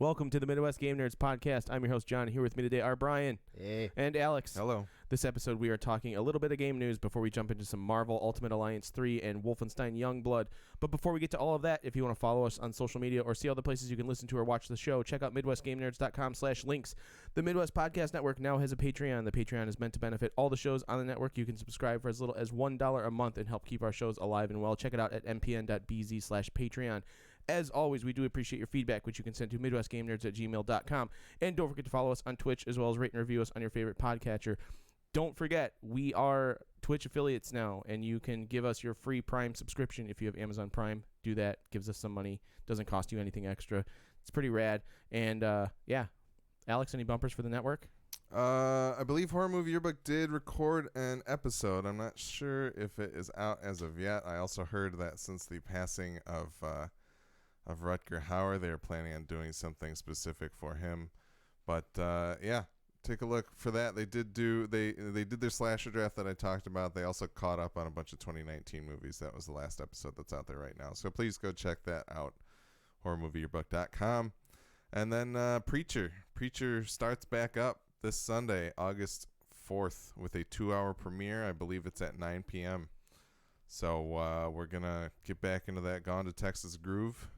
Welcome to the Midwest Game Nerds podcast. I'm your host, John. Here with me today are Brian and Alex. Hello. This episode, we are talking a little bit of game news before we jump into some Marvel Ultimate Alliance 3 and Wolfenstein Youngblood. But before we get to all of that, if you want to follow us on social media or see all the places you can listen to or watch the show, check out MidwestGameNerds.com/links. The Midwest Podcast Network now has a Patreon. The Patreon is meant to benefit all the shows on the network. You can subscribe for as little as $1 a month and help keep our shows alive and well. Check it out at mpn.bz/Patreon. As always, we do appreciate your feedback, which you can send to MidwestGameNerds@gmail.com. And don't forget to follow us on Twitch, as well as rate and review us on your favorite podcatcher. Don't forget, we are Twitch affiliates now, and you can give us your free Prime subscription if you have Amazon Prime. Do that. Gives us some money. Doesn't cost you anything extra. It's pretty rad. And, yeah. Alex, any bumpers for the network? I believe Horror Movie Yearbook did record an episode. I'm not sure if it is out as of yet. I also heard that since the passing of Rutger Hauer, they're planning on doing something specific for him. But, yeah. Take a look for that. They did their slasher draft that I talked about. They also caught up on a bunch of 2019 movies. That was the last episode that's out there right now. So please go check that out. HorrorMovieYearbook.com. And then Preacher starts back up this Sunday, August 4th, with a 2-hour premiere. I believe it's at 9 p.m. So we're going to get back into that Gone to Texas groove.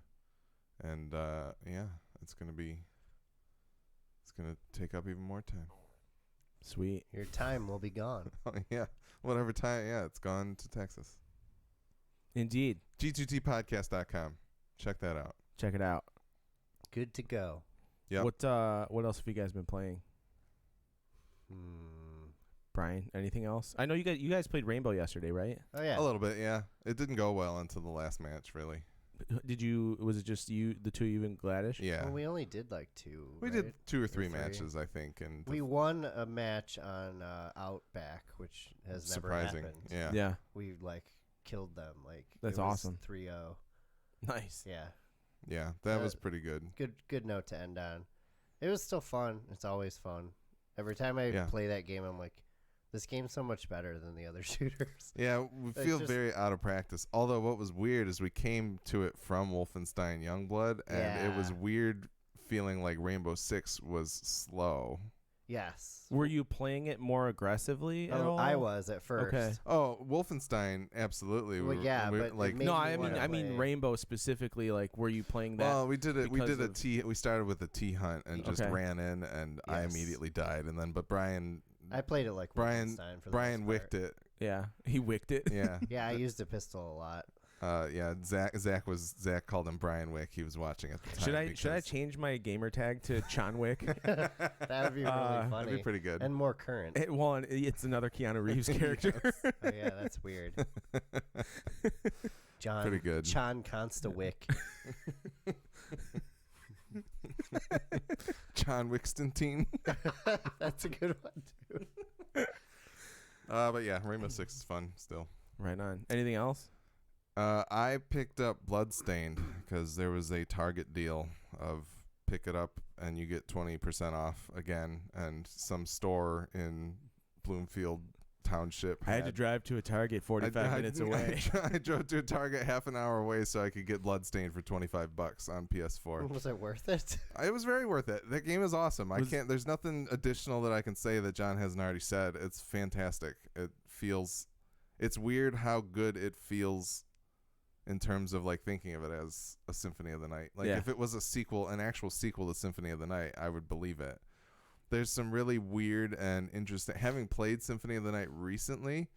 And, yeah, it's going to take up even more time. Sweet. Your time will be gone. Oh, yeah. Whatever time. Yeah, it's gone to Texas. Indeed. G2Tpodcast.com. Check that out. Check it out. Good to go. Yeah. What else have you guys been playing? Brian, anything else? I know you guys played Rainbow yesterday, right? Oh, yeah. A little bit, yeah. It didn't go well until the last match, really. Was it just you, the two of you and Gladish? Yeah. Well, we only did like two. We did 2 or 3 matches, I think. And we won a match on Outback, which has surprising. never happened. Yeah. Yeah. We killed them. That's awesome. 3-0. Nice. Yeah. Yeah, that was pretty good. Good note to end on. It was still fun. It's always fun. Every time I play that game, I'm like, this game's so much better than the other shooters. Yeah, we feel very out of practice. Although what was weird is we came to it from Wolfenstein Youngblood, and it was weird feeling like Rainbow Six was slow. Yes. Were you playing it more aggressively at all? I was at first. Okay. Oh, Wolfenstein, absolutely. Well, yeah, but like no, I mean Rainbow specifically. Like, were you playing that? Well, we started with a T hunt and just ran in, and I immediately died. And then, but Brian, I played it like Wolfenstein for the Brian most part. wicked it. Yeah, he wicked it. Yeah. Yeah, I used a pistol a lot. Yeah, Zach called him Brian Wick. He was watching at the time. Should I change my gamer tag to John Wick? That would be really funny. That'd be pretty good. And more current. It's another Keanu Reeves character. Oh, yeah, that's weird. John. Pretty good. John Constawick. John Wickstantine. That's a good one, too. But yeah, Rainbow Six is fun still. Right on. Anything else? I picked up Bloodstained because there was a Target deal of pick it up and you get 20% off again, and some store in Bloomfield Township. I had to drive to a Target 45 minutes away. I drove to a Target half an hour away so I could get Bloodstained for $25 on PS4. Was it worth it? It was very worth it. That game is awesome. There's nothing additional that I can say that John hasn't already said. It's fantastic. It's weird how good it feels in terms of like thinking of it as a Symphony of the Night. Like if it was an actual sequel to Symphony of the Night, I would believe it. There's some really weird and interesting. Having played Symphony of the Night recently,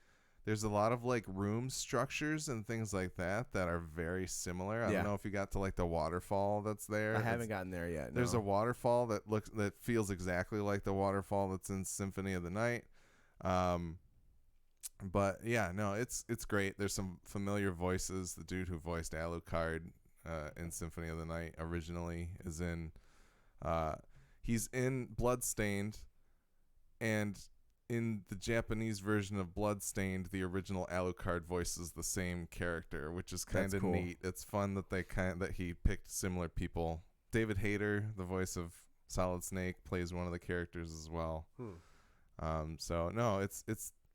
there's a lot of like room structures and things like that are very similar. I don't know if you got to like the waterfall that's there. I haven't gotten there yet. No. There's a waterfall that feels exactly like the waterfall that's in Symphony of the Night. But yeah, no, it's great. There's some familiar voices. The dude who voiced Alucard in Symphony of the Night originally is in. He's in Bloodstained, and in the Japanese version of Bloodstained, the original Alucard voices the same character, which is kind of neat. It's fun that he picked similar people. David Hayter, the voice of Solid Snake, plays one of the characters as well. So no, it's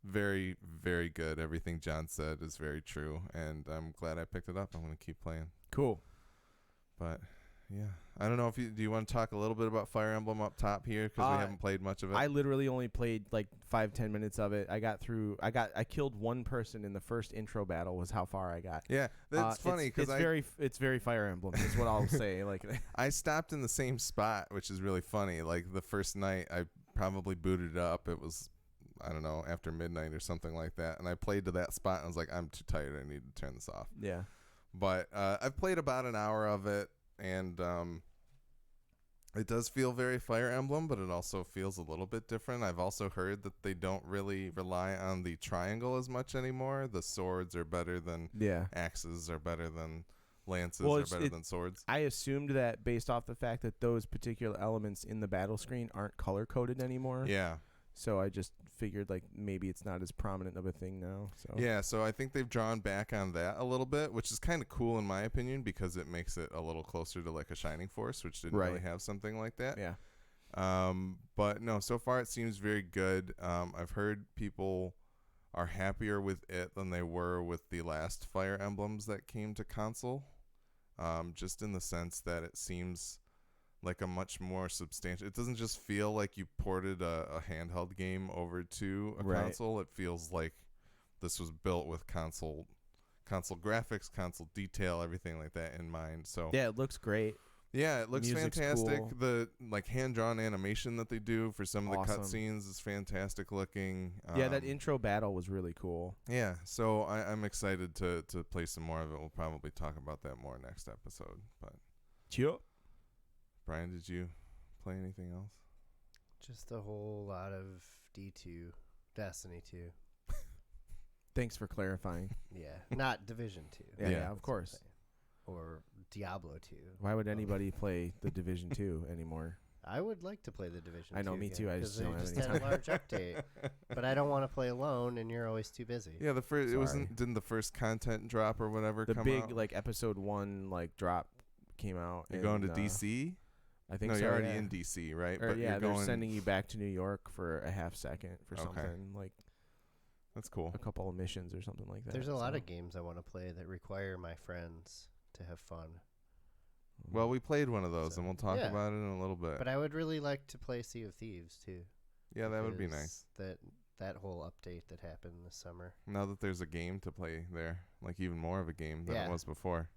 very, very good. Everything John said is very true, and I'm glad I picked it up. I'm going to keep playing. Cool. But Yeah. I don't know if do you want to talk a little bit about Fire Emblem up top here because we haven't played much of it. I literally only played like 5-10 minutes of it. I killed one person in the first intro battle was how far I got. Yeah, that's funny because it's very Fire Emblem is what I'll say. Like I stopped in the same spot, which is really funny. Like the first night I probably booted it up. It was, I don't know, after midnight or something like that. And I played to that spot and I was like, I'm too tired. I need to turn this off. Yeah. But I've played about an hour of it. And it does feel very Fire Emblem, but it also feels a little bit different. I've also heard that they don't really rely on the triangle as much anymore. The swords are better than axes, are better than lances, are better than swords. I assumed that based off the fact that those particular elements in the battle screen aren't color-coded anymore. Yeah. So I just figured like maybe it's not as prominent of a thing now. So yeah, so I think they've drawn back on that a little bit, which is kind of cool in my opinion because it makes it a little closer to like a Shining Force, which didn't really have something like that. Yeah. But no, so far it seems very good. I've heard people are happier with it than they were with the last Fire Emblems that came to console. Just in the sense that it seems like a much more substantial. It doesn't just feel like you ported a handheld game over to a console. It feels like this was built with console graphics, console detail, everything like that in mind. So yeah, it looks great. Yeah, it looks fantastic. Cool. The like hand-drawn animation that they do for some of the cutscenes is fantastic looking. Yeah, that intro battle was really cool. Yeah, so I'm excited to play some more of it. We'll probably talk about that more next episode. But Brian, did you play anything else? Just a whole lot of D2, Destiny 2. Thanks for clarifying. Yeah, not Division 2. Yeah, of course. Or Diablo 2. Why would anybody play the Division 2 anymore? I would like to play the Division 2. I know, me too. I just don't have any time. Had a large update, but I don't want to play alone, and you're always too busy. Yeah, didn't the first content drop or whatever come out? The big like episode 1 like drop came out. You're going to DC? I think no, so, you're already in DC, right? Or, but yeah, they're sending you back to New York for a half second for something like. That's cool. A couple of missions or something like that. There's a lot of games I want to play that require my friends to have fun. Well, we played one of those, and we'll talk about it in a little bit. But I would really like to play Sea of Thieves too. Yeah, that would be nice. That whole update that happened this summer. Now that there's a game to play there, like even more of a game than it was before.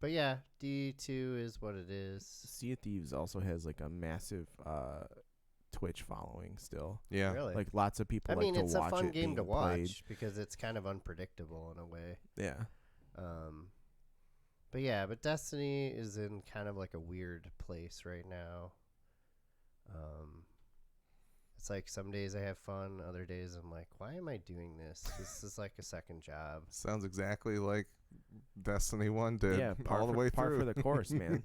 But yeah, D2 is what it is. Sea of Thieves also has like a massive Twitch following still. Yeah. Really? Like lots of people like to watch it. it's a fun game to watch played. because it's kind of unpredictable in a way. Yeah. But Destiny is in kind of like a weird place right now. It's like some days I have fun, other days I'm like, why am I doing this? This is like a second job. Sounds exactly like Destiny 1 did. Yeah, all the way through. Par for the course, man.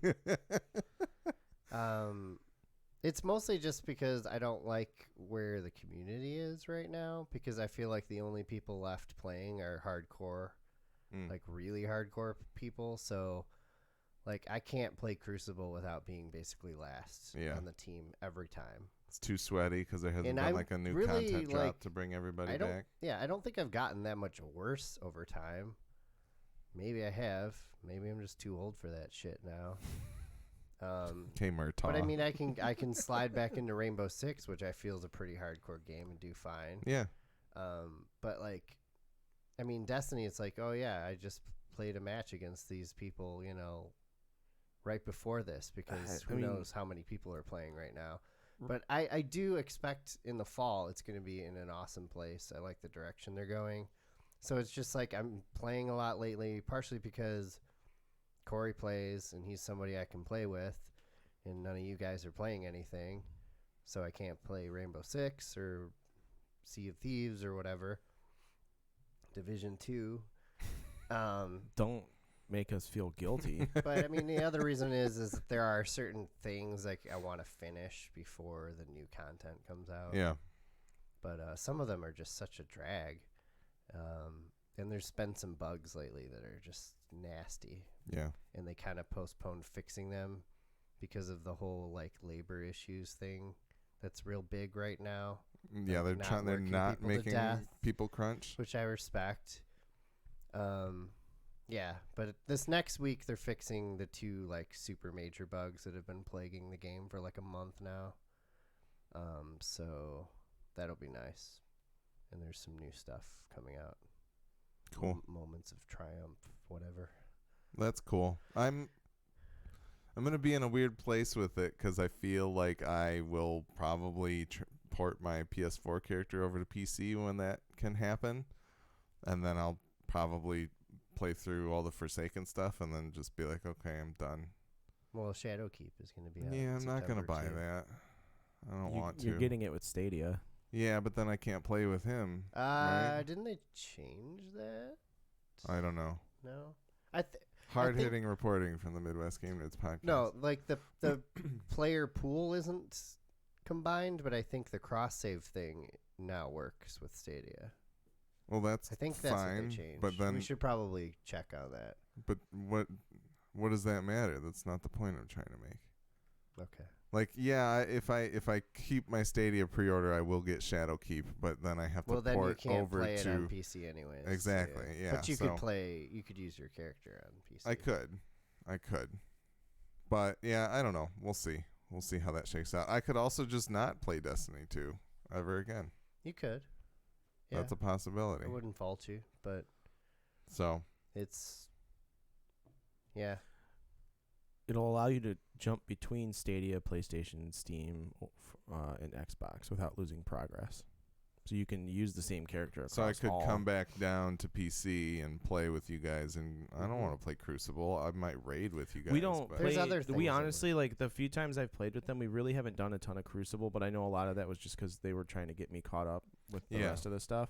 It's mostly just because I don't like where the community is right now, because I feel like the only people left playing are hardcore, like really hardcore people. So like I can't play Crucible without being basically last on the team every time. It's too sweaty because there hasn't been like a new content drop to bring everybody back. Yeah, I don't think I've gotten that much worse over time. Maybe I have. Maybe I'm just too old for that shit now. Okay, Murtaugh. But I mean, I can slide back into Rainbow Six, which I feel is a pretty hardcore game, and do fine. Yeah. But like, I mean, Destiny, it's like, oh yeah, I just played a match against these people, right before this, because who knows how many people are playing right now. But I do expect in the fall it's going to be in an awesome place. I like the direction they're going. So it's just like I'm playing a lot lately, partially because Corey plays and he's somebody I can play with, and none of you guys are playing anything. So I can't play Rainbow Six or Sea of Thieves or whatever. Division 2. Don't make us feel guilty. But I mean, the other reason is that there are certain things like I want to finish before the new content comes out. Yeah. But some of them are just such a drag. And there's been some bugs lately that are just nasty. Yeah. And they kind of postponed fixing them because of the whole like labor issues thing that's real big right now. Yeah, they're not making people crunch, which I respect. Yeah, but this next week they're fixing the 2 like super major bugs that have been plaguing the game for like a month now. So that'll be nice. And there's some new stuff coming out. Cool. Moments of triumph, whatever. That's cool. I'm gonna be in a weird place with it because I feel like I will probably port my PS4 character over to PC when that can happen, and then I'll probably play through all the Forsaken stuff and then just be like, okay, I'm done. Well, Shadowkeep is going to be out. Yeah, I'm not gonna buy too. that. I don't want to. You're getting it with Stadia. Yeah, but then I can't play with him. Right? Didn't they change that? I don't know. No. Hard-hitting reporting from the Midwest Game Nerds podcast. No, like the player pool isn't combined, but I think the cross-save thing now works with Stadia. Well, that's I think that's fine, what they changed. but then we should probably check on that. But what does that matter? That's not the point I'm trying to make. Okay. Like, yeah, if I keep my Stadia pre-order, I will get Shadowkeep, but then I have to Well, then you port can't over play it to on PC anyways. Exactly, yeah, But you so- could play. You could use your character on PC. I could. But yeah, I don't know. We'll see. We'll see how that shakes out. I could also just not play Destiny 2 ever again. You could. Yeah. That's a possibility. I wouldn't fault you, but So, it's. Yeah. It'll allow you to jump between Stadia, PlayStation, Steam, and Xbox without losing progress. So you can use the same character across I could all. come back down to PC and play with you guys, and I don't want to play Crucible. I might raid with you guys. We don't but- play. There's other things We that honestly, like, the few times I've played with them, we really haven't done a ton of Crucible, but I know a lot of that was just because they were trying to get me caught up with the Yeah. rest of the stuff.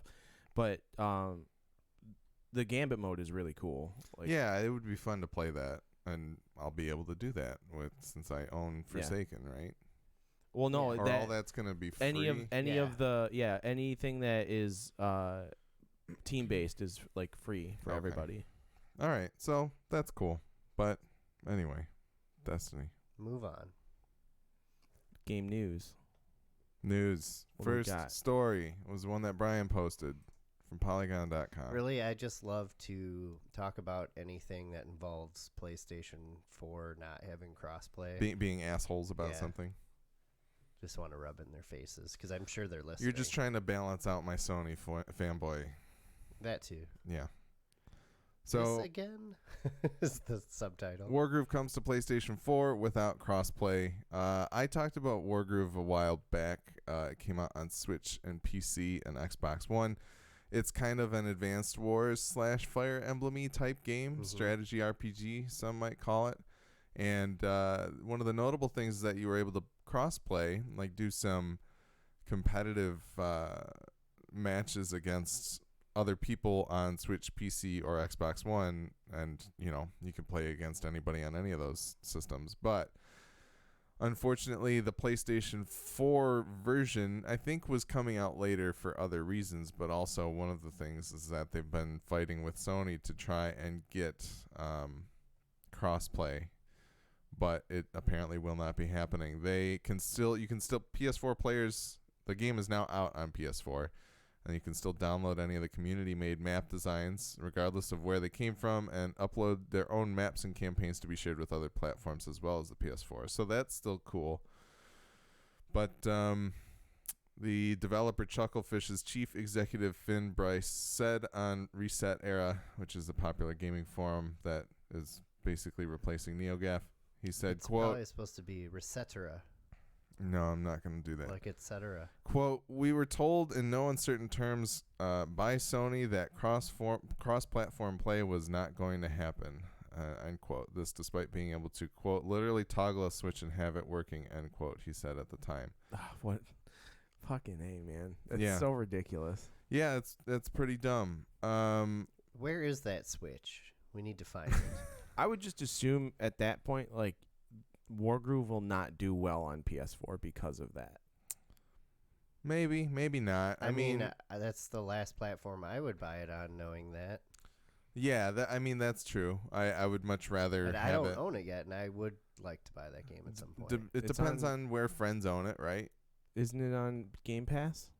But the Gambit mode is really cool. Like, yeah, it would be fun to play that, and I'll be able to do that since I own Forsaken, right? Well, no, Or all that's gonna be free. anything that is team based is like free for Okay. everybody. All right, so that's cool. But anyway, Destiny Move on. Game news. news. What do we First got? story was one that Brian posted from Polygon.com. Really, I just love to talk about anything that involves PlayStation 4 not having crossplay. Being assholes about Yeah. something. Just want to rub it in their faces because I'm sure they're listening. You're just trying to balance out my Sony fanboy. that too. Yeah. So This again is the subtitle. Wargroove comes to PlayStation 4 without crossplay. I talked about Wargroove a while back. It came out on Switch and PC and Xbox One. It's kind of an Advanced Wars / Fire Emblem-y type game, strategy RPG, some might call it. And one of the notable things is that you were able to crossplay, like do some competitive matches against other people on Switch, PC, or Xbox One, and you can play against anybody on any of those systems. But unfortunately, the PlayStation 4 version, I think, was coming out later for other reasons, but also one of the things is that they've been fighting with Sony to try and get crossplay, but it apparently will not be happening. You can still PS4 players, the game is now out on PS4, and you can still download any of the community-made map designs, regardless of where they came from, and upload their own maps and campaigns to be shared with other platforms as well as the PS4. So that's still cool. But the developer Chucklefish's chief executive Finn Bryce said on Reset Era, which is a popular gaming forum that is basically replacing NeoGAF, he said, It's quote, probably supposed to be Resetera, no, I'm not going to do that. like etc. Quote, we were told in no uncertain terms by Sony that cross-platform play was not going to happen, end quote. This despite being able to, quote, literally toggle a switch and have it working, end quote, he said at the time. What? Fucking A, man. That's Yeah. so ridiculous. Yeah, that's pretty dumb. Where is that switch? We need to find it. I would just assume at that point, like, Wargroove will not do well on PS4 because of that. Maybe not. I mean, that's the last platform I would buy it on, knowing that. Yeah, that's true. I would much rather But I have don't it. own it yet, and I would like to buy that game at some point. It It's depends on where friends own it, right? Isn't it on Game Pass?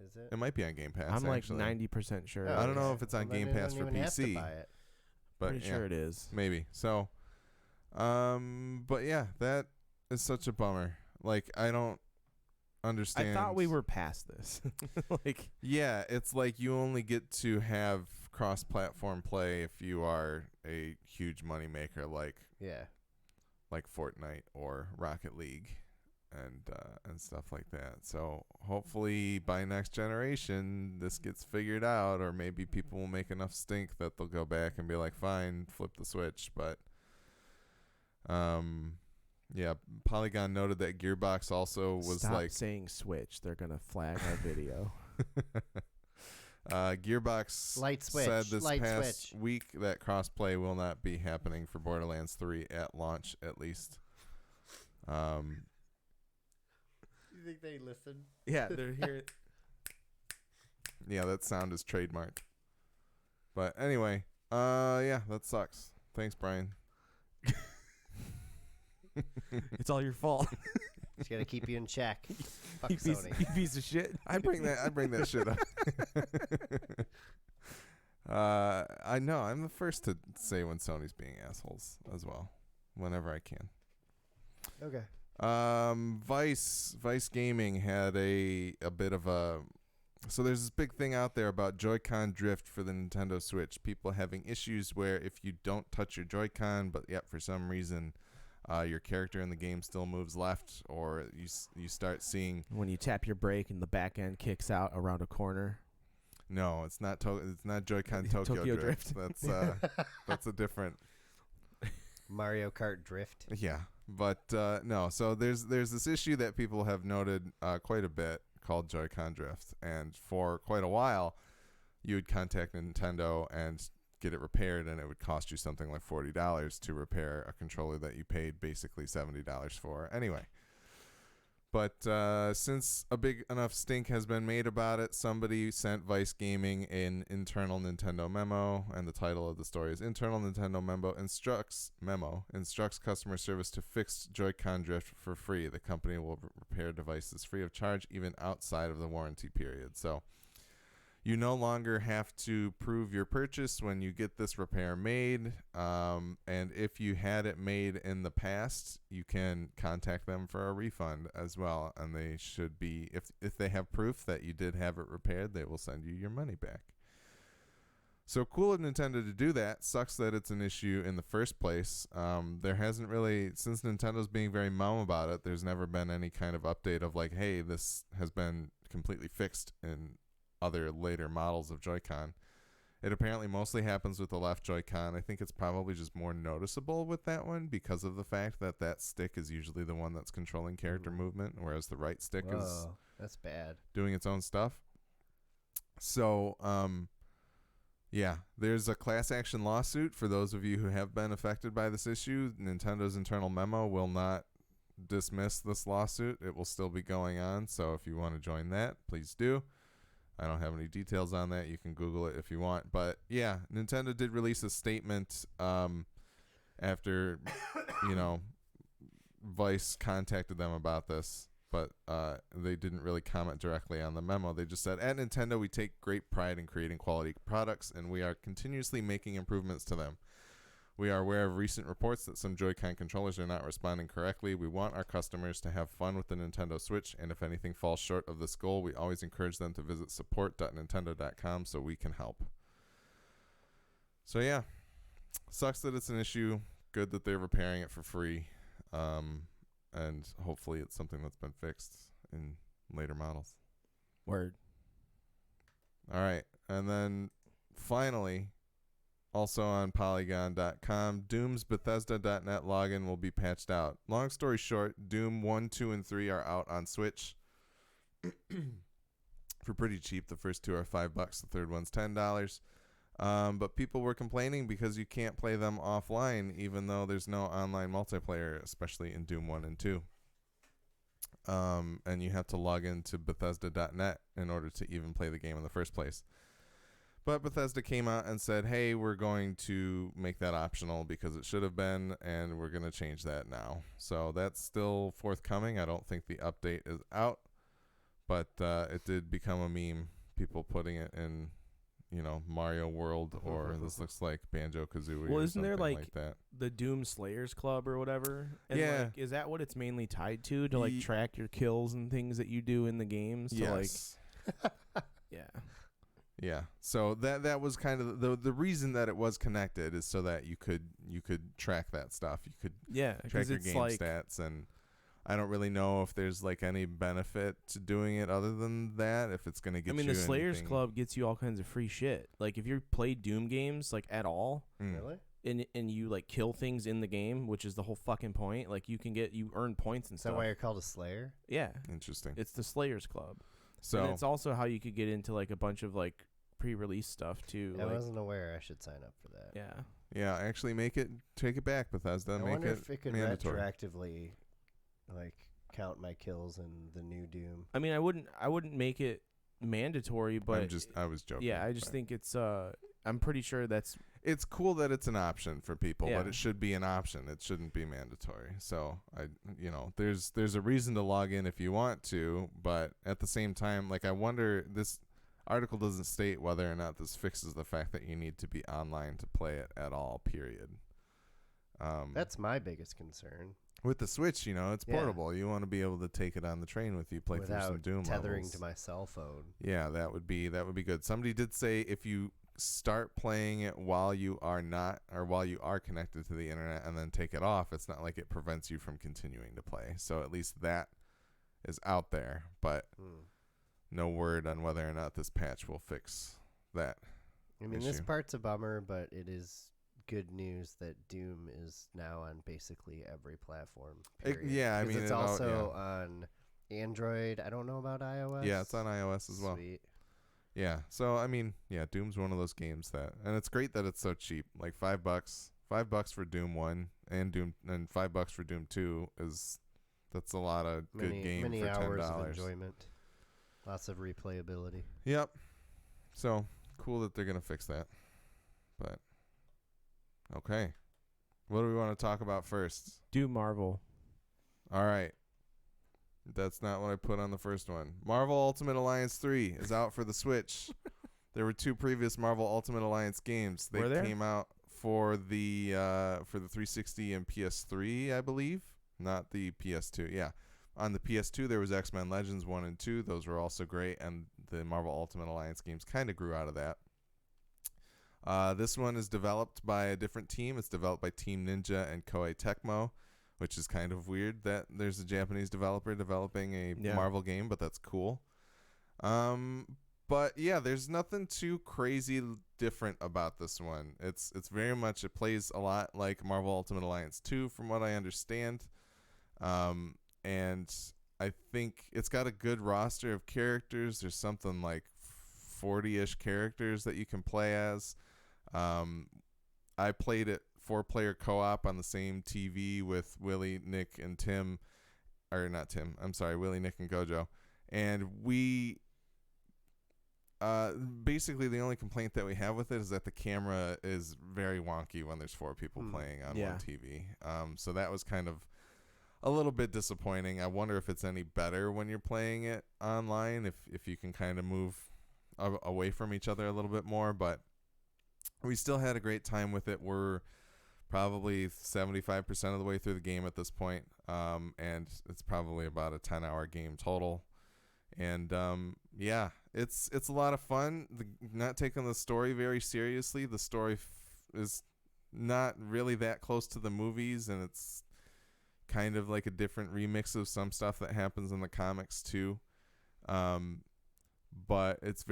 Is it? It might be on Game Pass. I'm like actually. 90% sure. I don't know if it's on Well, then Game I Pass don't for even have to PC. buy it. But Pretty yeah, sure it is. maybe. So, but yeah, that is such a bummer. Like, I don't understand. I thought we were past this. Like, yeah, it's like you only get to have cross-platform play if you are a huge moneymaker like Fortnite or Rocket League and stuff like that. So hopefully by next generation this gets figured out, or maybe people will make enough stink that they'll go back and be like, fine, flip the switch. But yeah, Polygon noted that Gearbox also was stop like saying Switch. They're gonna flag our video. Gearbox Light switch. said this Light past switch. week that crossplay will not be happening for Borderlands 3 at launch, at least. You think they listen? Yeah, they're here. Yeah, that sound is trademarked. But anyway, yeah, that sucks. Thanks, Brian. It's all your fault. Just gotta keep you in check. Fuck You Sony. piece of shit. I bring that shit up. I know. I'm the first to say when Sony's being assholes as well, whenever I can. Okay. Vice Gaming had a bit of a. So there's this big thing out there about Joy-Con drift for the Nintendo Switch. People having issues where if you don't touch your Joy-Con, but yet for some reason your character in the game still moves left, or you start seeing When you tap your brake and the back end kicks out around a corner. no, it's not Joy-Con Tokyo Drift. That's a different. Mario Kart Drift. Yeah, but no. So there's this issue that people have noted quite a bit called Joy-Con drift, and for quite a while, you would contact Nintendo and get it repaired, and it would cost you something like $40 to repair a controller that you paid basically $70 for anyway. But since a big enough stink has been made about it, somebody sent Vice Gaming an internal Nintendo memo, and the title of the story is Internal Nintendo Memo instructs customer service to fix Joy-Con drift for free. The company will repair devices free of charge, even outside of the warranty period. So you no longer have to prove your purchase when you get this repair made. And if you had it made in the past, you can contact them for a refund as well. And they should be, if they have proof that you did have it repaired, they will send you your money back. So cool of Nintendo to do that. Sucks that it's an issue in the first place. There hasn't really, since Nintendo's being very mum about it, there's never been any kind of update of like, hey, this has been completely fixed in other later models of Joy-Con. It apparently mostly happens with the left Joy-Con. I think it's probably just more noticeable with that one because of the fact that that stick is usually the one that's controlling character movement, whereas the right stick is that's bad. doing its own stuff. So, yeah, there's a class action lawsuit for those of you who have been affected by this issue. Nintendo's internal memo will not dismiss this lawsuit. It will still be going on. So if you want to join that, please do. I don't have any details on that. You can Google it if you want. But yeah, Nintendo did release a statement after, Vice contacted them about this. But they didn't really comment directly on the memo. They just said, at Nintendo, we take great pride in creating quality products, and we are continuously making improvements to them. We are aware of recent reports that some Joy-Con controllers are not responding correctly. We want our customers to have fun with the Nintendo Switch, and if anything falls short of this goal, we always encourage them to visit support.nintendo.com so we can help. So yeah, sucks that it's an issue. Good that they're repairing it for free, and hopefully it's something that's been fixed in later models. Word. All right, and then finally, also on Polygon.com, Doom's Bethesda.net login will be patched out. Long story short, Doom 1, 2, and 3 are out on Switch for pretty cheap. The first two are $5. The third one's $10. But people were complaining because you can't play them offline, even though there's no online multiplayer, especially in Doom 1 and 2. And you have to log into Bethesda.net in order to even play the game in the first place. But Bethesda came out and said, hey, we're going to make that optional because it should have been, and we're going to change that now. So that's still forthcoming. I don't think the update is out, but it did become a meme, people putting it in Mario World, or this looks like Banjo-Kazooie. Well, or isn't there something like that. the Doom Slayers Club or whatever? And Yeah. is that what it's mainly tied to track your kills and things that you do in the games? Yes. Yeah. Yeah. So that was kind of the reason that it was connected, is so that you could track that stuff. You could track your game stats, and I don't really know if there's any benefit to doing it other than that. If it's gonna get you the Slayers anything. Club gets you all kinds of free shit. If you play Doom games at all, Really? and you kill things in the game, which is the whole fucking point. You earn points and Is stuff. that why you're called a Slayer? Yeah. Interesting. It's the Slayers Club. So and it's also how you could get into a bunch of pre-release stuff too. I wasn't aware. I should sign up for that. Yeah. Yeah, actually take it back, Bethesda. I Make wonder it if it could mandatory. retroactively count my kills in the new Doom. I mean, I wouldn't make it mandatory, but I was joking. Yeah, I just think it's I'm pretty sure it's cool that it's an option for people, Yeah. but it should be an option. It shouldn't be mandatory. So there's a reason to log in if you want to, but at the same time, I wonder, this article doesn't state whether or not this fixes the fact that you need to be online to play it at all, period. That's my biggest concern. With the Switch, it's Yeah. portable. You want to be able to take it on the train with you, play through some Doom tethering levels. to my cell phone. Yeah, that would be good. Somebody did say if you start playing it while you are connected to the internet and then take it off, it's not like it prevents you from continuing to play. So at least that is out there, but no word on whether or not this patch will fix that. I mean, this part's a bummer, but it is good news that Doom is now on basically every platform. Period. Yeah, I 'Cause mean, it's also on Android. I don't know about iOS. Yeah, it's on iOS as well. Sweet. Yeah, so I mean, Doom's one of those games and it's great that it's so cheap. $5 for Doom 1 and $5 for Doom 2 that's a lot of good game many for $10. hours of enjoyment. Lots of replayability. Yep. So cool that they're gonna fix that. But okay, what do we want to talk about first? do Marvel. All right. That's not what I put on the first one. Marvel Ultimate Alliance 3 is out for the Switch. There were 2 previous Marvel Ultimate Alliance games. They came out for the 360 and PS3, I believe. Not the PS2. Yeah. On the PS2, there was X-Men Legends 1 and 2. Those were also great, and the Marvel Ultimate Alliance games kind of grew out of that. This one is developed by a different team. It's developed by Team Ninja and Koei Tecmo, which is kind of weird that there's a Japanese developer developing a Marvel game, but that's cool. But yeah, there's nothing too crazy different about this one. It's very much, it plays a lot like Marvel Ultimate Alliance 2 from what I understand. And I think it's got a good roster of characters. There's something like 40-ish characters that you can play as. I played it 4-player co-op on the same TV with Willie, Nick, and Tim. Or not Tim. I'm sorry, Willie, Nick, and Gojo. And we... basically, the only complaint that we have with it is that the camera is very wonky when there's 4 people playing on one TV. So that was kind of a little bit disappointing. I wonder if it's any better when you're playing it online, if you can kind of move away from each other a little bit more. But we still had a great time with it. We're probably 75% of the way through the game at this point, and it's probably about a 10-hour game total. And yeah, it's a lot of fun. Not taking the story very seriously. The story is not really that close to the movies, and it's kind of like a different remix of some stuff that happens in the comics too. But it's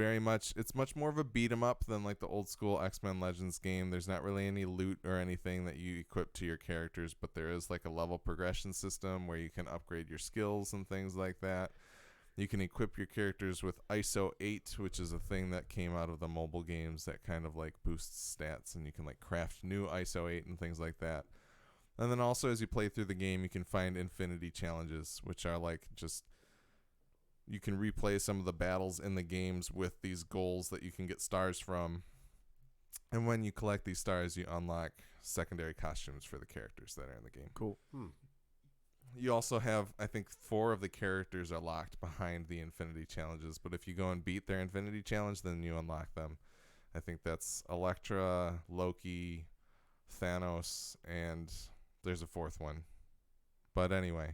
much more of a beat 'em up than like the old school X-Men Legends game. There's not really any loot or anything that you equip to your characters, but there is like a level progression system where you can upgrade your skills and things like that. You can equip your characters with ISO 8, which is a thing that came out of the mobile games that kind of like boosts stats, and you can like craft new ISO 8 and things like that. And then also as you play through the game, you can find infinity challenges, which are like just, you can replay some of the battles in the games with these goals that you can get stars from. And when you collect these stars, you unlock secondary costumes for the characters that are in the game. Cool. You also have, I think, 4 of the characters are locked behind the infinity challenges. But if you go and beat their infinity challenge, then you unlock them. I think that's Elektra, Loki, Thanos, and there's a fourth one. But anyway,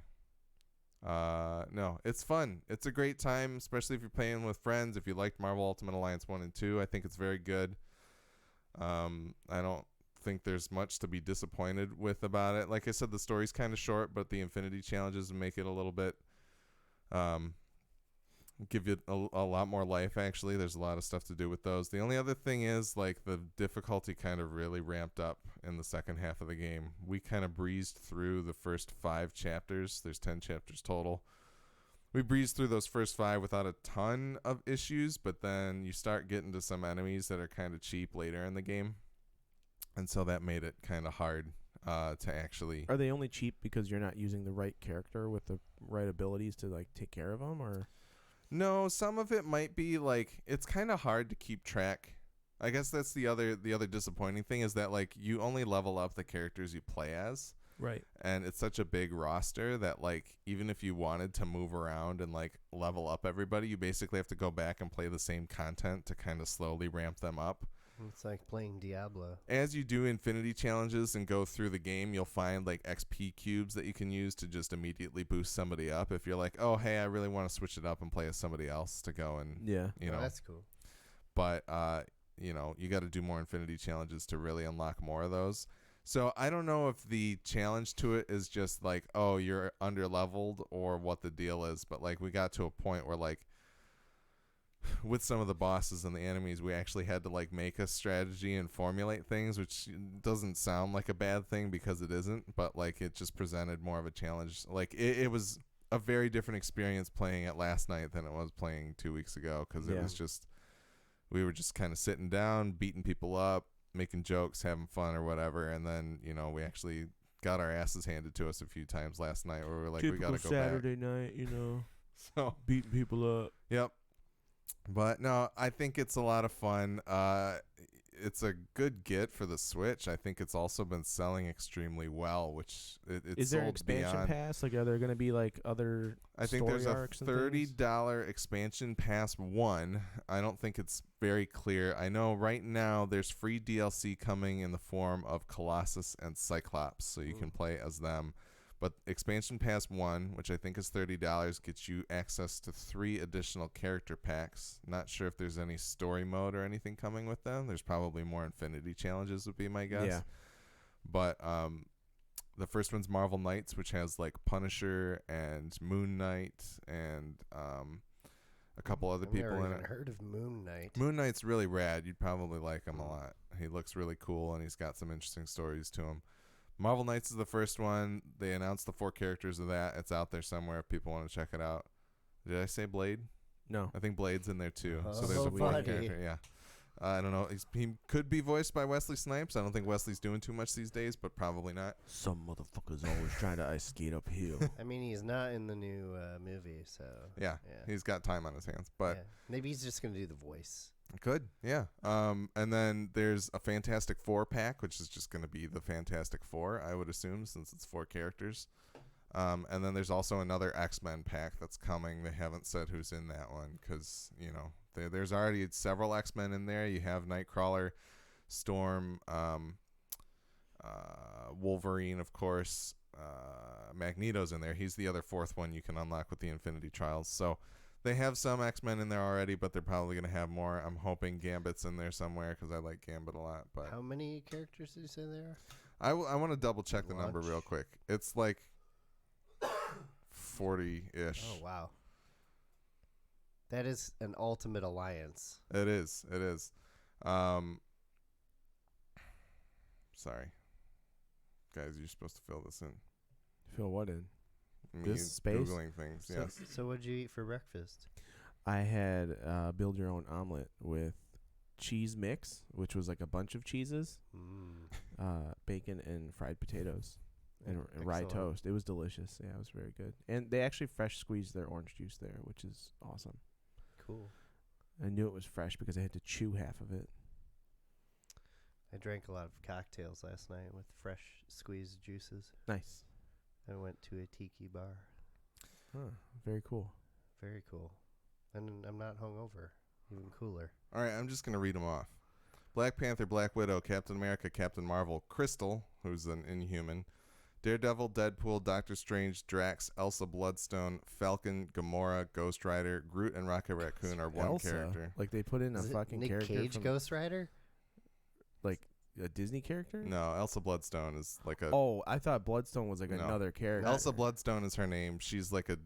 no, it's fun. It's a great time, especially if you're playing with friends. If you liked Marvel Ultimate Alliance 1 and 2, I think it's very good. I don't think there's much to be disappointed with about it. Like I said, the story's kind of short, but the Infinity challenges make it a little bit give you a lot more life. Actually, there's a lot of stuff to do with those. The only other thing is, like, the difficulty kind of really ramped up in the second half of the game. We kind of breezed through the first 5 chapters. There's 10 chapters total. We breezed through those first 5 without a ton of issues, but then you start getting to some enemies that are kind of cheap later in the game, and so that made it kind of hard to actually... Are they only cheap because you're not using the right character with the right abilities to, like, take care of them, or... No, some of it might be, like, it's kind of hard to keep track. I guess that's the other disappointing thing, is that, like, you only level up the characters you play as. Right. And it's such a big roster that, like, even if you wanted to move around and, like, level up everybody, you basically have to go back and play the same content to kind of slowly ramp them up. It's like playing Diablo. As you do Infinity challenges and go through the game, you'll find, like, XP cubes that you can use to just immediately boost somebody up. If you're like, oh, hey, I really want to switch it up and play as somebody else to go and, you know. That's cool. But, you know, you got to do more Infinity challenges to really unlock more of those. So I don't know if the challenge to it is just like, oh, you're under-leveled, or what the deal is. But, like, we got to a point where, like, with some of the bosses and the enemies, we actually had to, like, make a strategy and formulate things, which doesn't sound like a bad thing because it isn't. But, like, it just presented more of a challenge. Like, it was a very different experience playing it last night than it was playing 2 weeks ago, because it was just, we were just kind of sitting down, beating people up, making jokes, having fun or whatever, and then, you know, we actually got our asses handed to us a few times last night where we were like, typical we gotta go Saturday back. night, you know. So beating people up. Yep. But no, I think it's a lot of fun. It's a good get for the Switch. I think it's also been selling extremely well, which it's is there an sold expansion beyond. pass? Like, are there going to be, like, other I think story there's a arcs and things? $30 expansion pass 1. I don't think it's very clear. I know right now there's free DLC coming in the form of Colossus and Cyclops, so you can play as them. But expansion pass 1, which I think is $30, gets you access to 3 additional character packs. Not sure if there's any story mode or anything coming with them. There's probably more Infinity challenges would be my guess. Yeah. But the first one's Marvel Knights, which has, like, Punisher and Moon Knight and a couple other people in it. I've never even heard of Moon Knight. Moon Knight's really rad. You'd probably like him a lot. He looks really cool, and he's got some interesting stories to him. Marvel Knights is the first one. They announced the 4 characters of that. It's out there somewhere if people want to check it out. Did I say Blade? No. I think Blade's in there too. Oh, so there's a 4th buddy. character. Yeah. I don't know. He could be voiced by Wesley Snipes. I don't think Wesley's doing too much these days, but probably not. Some motherfuckers always trying to ice skate uphill. I mean, he's not in the new movie, so... Yeah. He's got time on his hands. But maybe he's just going to do the voice. Could, yeah. And then there's a Fantastic Four pack, which is just going to be the Fantastic Four, I would assume, since it's 4 characters. And then there's also another X-Men pack that's coming. They haven't said who's in that one because, you know, there's already several X-Men in there. You have Nightcrawler, Storm, Wolverine, of course. Magneto's in there. He's the other 4th one you can unlock with the Infinity Trials. So they have some X-Men in there already, but they're probably going to have more. I'm hoping Gambit's in there somewhere because I like Gambit a lot. But how many characters did you say there are? I want to double check the number real quick. It's like 40-ish. Oh, wow. That is an Ultimate Alliance. It is. It is. Sorry. Guys, you're supposed to fill this in. Fill what in? Me This space? Googling things, yes. So what'd you eat for breakfast? I had build your own omelet with cheese mix, which was like a bunch of cheeses, bacon and fried potatoes, and rye toast. It was delicious. Yeah, it was very good. And they actually fresh squeezed their orange juice there, which is awesome. Cool. I knew it was fresh because I had to chew half of it. I drank a lot of cocktails last night with fresh squeezed juices. Nice. I went to a tiki bar. Huh. Very cool. Very cool. And I'm not hungover. Even cooler. All right, I'm just going to read them off. Black Panther, Black Widow, Captain America, Captain Marvel, Crystal, who's an Inhuman, Daredevil, Deadpool, Doctor Strange, Drax, Elsa Bloodstone, Falcon, Gamora, Ghost Rider, Groot, and Rocket Raccoon are one Elsa? character. Like they put in a Is it fucking Nick character Cage from Ghost Rider? like a Disney character? No, Elsa Bloodstone is like a... Oh, I thought Bloodstone was like No. another character. Elsa Bloodstone is her name. She's like a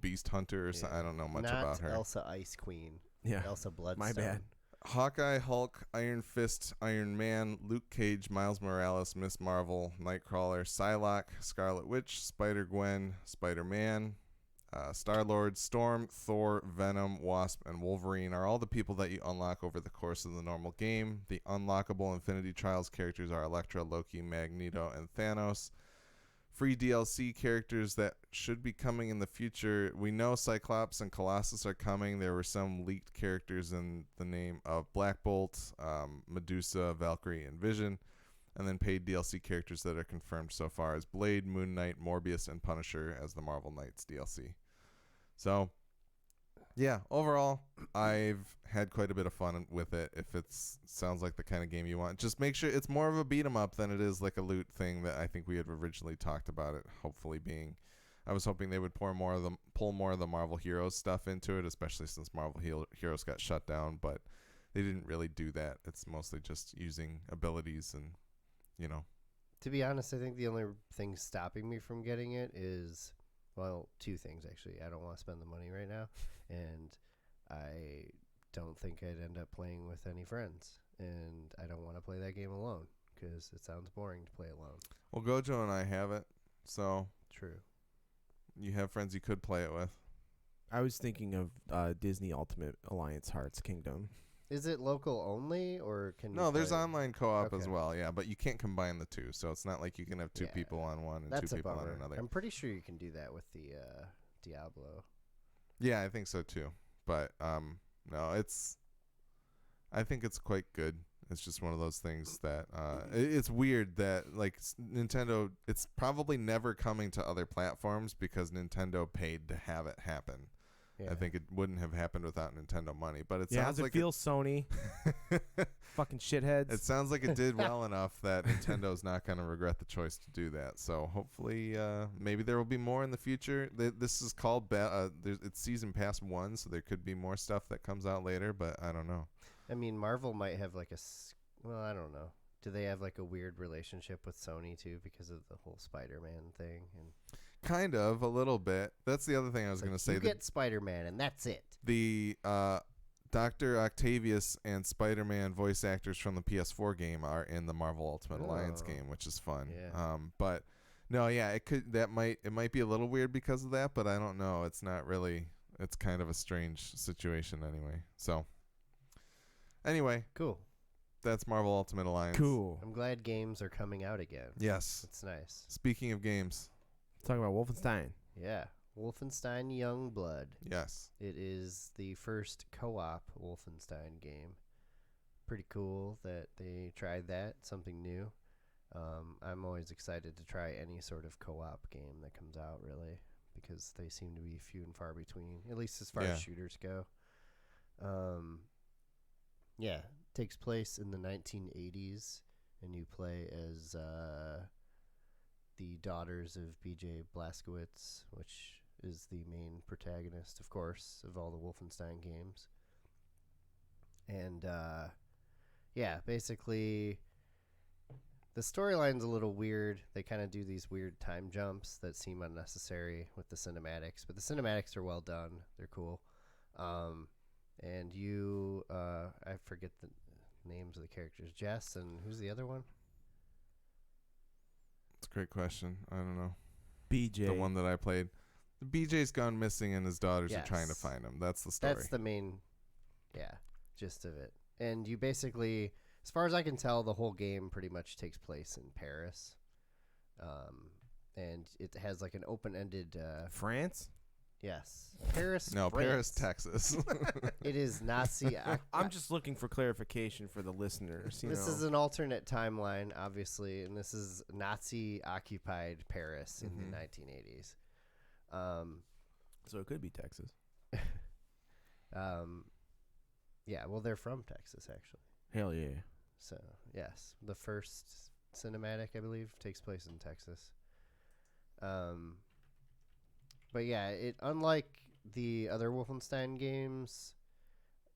beast hunter or something. I don't know much Not about her. Elsa Ice Queen. Yeah. Elsa Bloodstone. My bad. Hawkeye, Hulk, Iron Fist, Iron Man, Luke Cage, Miles Morales, Miss Marvel, Nightcrawler, Psylocke, Scarlet Witch, Spider-Gwen, Spider-Man, Star-Lord, Storm, Thor, Venom, Wasp, and Wolverine are all the people that you unlock over the course of the normal game. The unlockable Infinity Trials characters are Elektra, Loki, Magneto, and Thanos. Free DLC characters that should be coming in the future. We know Cyclops and Colossus are coming. There were some leaked characters in the name of Black Bolt, Medusa, Valkyrie, and Vision. And then paid DLC characters that are confirmed so far as Blade, Moon Knight, Morbius, and Punisher as the Marvel Knights DLC. So, yeah, overall, I've had quite a bit of fun with it. If it sounds like the kind of game you want, just make sure it's more of a beat 'em up than it is like a loot thing that I think we had originally talked about it. Hopefully, being, I was hoping they would pull more of the Marvel Heroes stuff into it, especially since Marvel Heroes got shut down. But they didn't really do that. It's mostly just using abilities and, you know. To be honest, I think the only thing stopping me from getting it is, well, two things actually. I don't want to spend the money right now, and I don't think I'd end up playing with any friends, and I don't want to play that game alone because it sounds boring to play alone. Well, Gojo and I have it, so True. you have friends you could play it with. I was thinking of Disney Ultimate Alliance Hearts Kingdom. Is it local only, or can No, you there's play? online co-op as Okay. well, yeah, but you can't combine the two, so it's not like you can have two Yeah. people on one and That's two a people on bummer. another. I'm pretty sure you can do that with the Diablo. Yeah, I think so too. But no, I think it's quite good. It's just one of those things that it's weird that like Nintendo, it's probably never coming to other platforms because Nintendo paid to have it happen. Yeah. I think it wouldn't have happened without Nintendo money, but it Yeah, sounds how's it like feel, Sony? Fucking shitheads. it sounds like it did well enough that Nintendo's not going to regret the choice to do that. So hopefully, maybe there will be more in the future. This is called it's Season Pass 1, so there could be more stuff that comes out later, but I don't know. I mean, Marvel might have like well, I don't know. Do they have like a weird relationship with Sony too because of the whole Spider-Man thing? And Kind of, a little bit. That's the other thing I was going to say. You get Spider-Man, and that's it. The Dr. Octavius and Spider-Man voice actors from the PS4 game are in the Marvel Ultimate Alliance game, which is fun. Yeah. But no, yeah, it might be a little weird because of that, but I don't know. It's not really. It's kind of a strange situation anyway. So anyway, Cool. that's Marvel Ultimate Alliance. cool. I'm glad games are coming out again. Yes. It's nice. Speaking of games, Talking about Wolfenstein. Yeah. Wolfenstein Youngblood. yes. It is the first co-op Wolfenstein game. Pretty cool that they tried that, something new. I'm always excited to try any sort of co-op game that comes out, really, because they seem to be few and far between, at least as far Yeah. as shooters go. Yeah, takes place in the 1980s, and you play as the daughters of B.J. Blazkowicz, which is the main protagonist, of course, of all the Wolfenstein games. And, yeah, basically, the storyline's a little weird. They kind of do these weird time jumps that seem unnecessary with the cinematics, but the cinematics are well done. They're cool. And you, I forget the names of the characters. Jess, and who's the other one? It's a great question. I don't know. BJ. The one that I played. BJ's gone missing and his daughters are trying to Yes. find him. That's the story. That's the main, gist of it. And you basically, as far as I can tell, the whole game pretty much takes place in Paris. And it has like an open-ended, France? yes, Paris. No, Paris, France. Texas. It is Nazi. I'm just looking for clarification for the listeners. This is an alternate timeline, obviously, and this is Nazi-occupied Paris in the 1980s. So it could be Texas. Yeah, well, they're from Texas, actually. Hell yeah. So, yes, the first cinematic, I believe, takes place in Texas. But yeah, it unlike the other Wolfenstein games,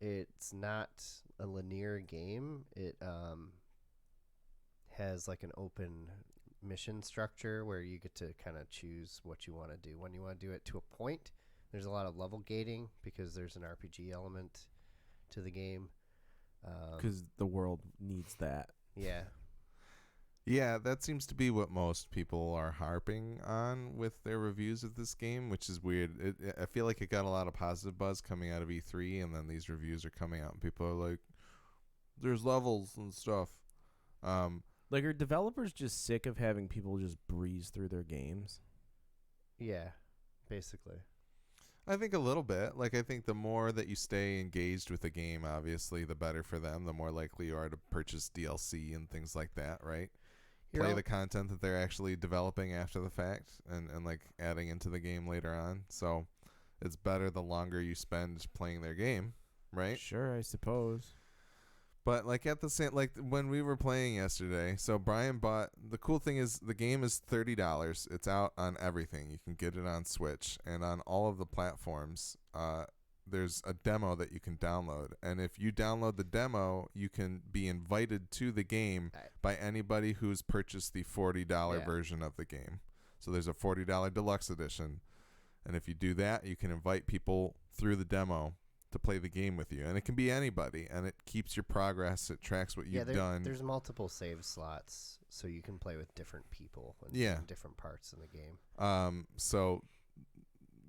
it's not a linear game. It has like an open mission structure where you get to kind of choose what you want to do when you want to do it to a point. There's a lot of level gating because there's an RPG element to the game. Because the world needs that. Yeah. Yeah, that seems to be what most people are harping on with their reviews of this game, which is weird. I feel like it got a lot of positive buzz coming out of E3, and then these reviews are coming out, and people are like, there's levels and stuff. Like, are developers just sick of having people just breeze through their games? Yeah, basically. I think a little bit. Like, I think the more that you stay engaged with a game, obviously, the better for them. The more likely you are to purchase DLC and things like that, right? Play the content that they're actually developing after the fact and like adding into the game later on. So it's better the longer you spend playing their game, right? Sure, I suppose. But like at the same, like when we were playing yesterday, so Brian bought, the cool thing is the game is $30. It's out on everything. You can get it on Switch and on all of the platforms. There's a demo that you can download, and if you download the demo, you can be invited to the game by anybody who's purchased the $40 version of the game. So there's a $40 deluxe edition, and if you do that, you can invite people through the demo to play the game with you, and it can be anybody, and it keeps your progress. It tracks what you've done. There's multiple save slots, so you can play with different people in different parts in the game. So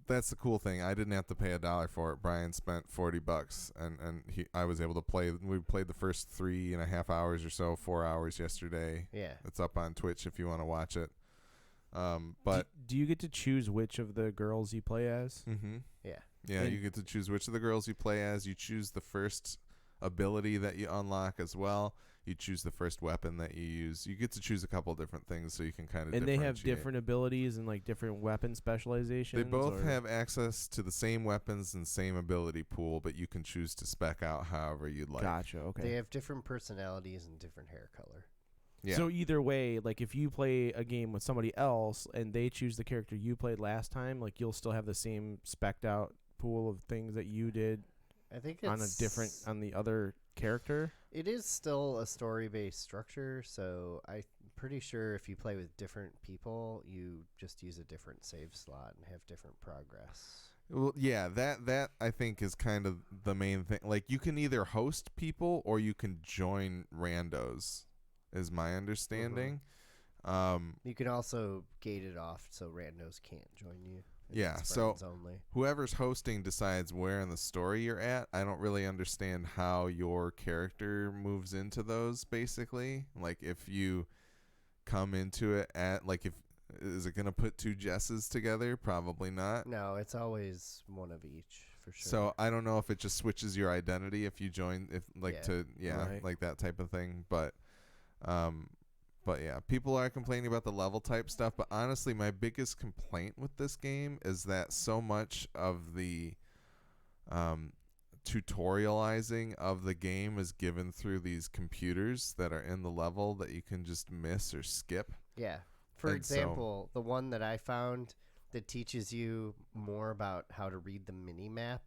that's the cool thing. I didn't have to pay $1 for it. Brian spent $40, and I was able to play. We played the first 3.5 hours or so, 4 hours yesterday. Yeah, it's up on Twitch if you want to watch it. But do you get to choose which of the girls you play as? Mm-hmm. Yeah, you get to choose which of the girls you play as. You choose the first ability that you unlock as well. You choose the first weapon that you use. You get to choose a couple different things so you can kind of and they have different abilities and like different weapon specializations. They both have access to the same weapons and same ability pool, but you can choose to spec out however you'd like. Gotcha. Okay. They have different personalities and different hair color. Yeah. So either way, like if you play a game with somebody else and they choose the character you played last time, like you'll still have the same specced out pool of things that you did. I think it's on the other character. It is still a story-based structure, so I'm pretty sure if you play with different people, you just use a different save slot and have different progress. Well, yeah, that I think is kind of the main thing. Like you can either host people or you can join randos, is my understanding. You can also gate it off so randos can't join you. Yeah, so whoever's hosting decides where in the story you're at. I don't really understand how your character moves into those, basically. Like, if you come into it at, like, is it going to put two Jesses together? Probably not. No, it's always one of each, for sure. So, I don't know if it just switches your identity if you join, like that type of thing. But yeah, people are complaining about the level type stuff, but honestly, my biggest complaint with this game is that so much of the tutorializing of the game is given through these computers that are in the level that you can just miss or skip. Yeah. For example, the one that I found that teaches you more about how to read the mini map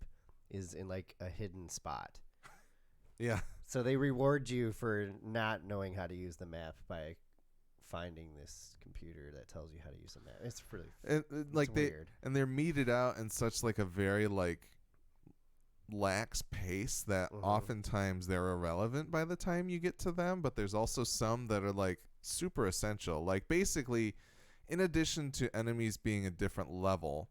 is in like a hidden spot. Yeah. So they reward you for not knowing how to use the map by finding this computer that tells you how to use the map. It's really weird. And they're meted out in such like a very like lax pace that oftentimes they're irrelevant by the time you get to them, but there's also some that are like super essential. Like basically, in addition to enemies being a different level,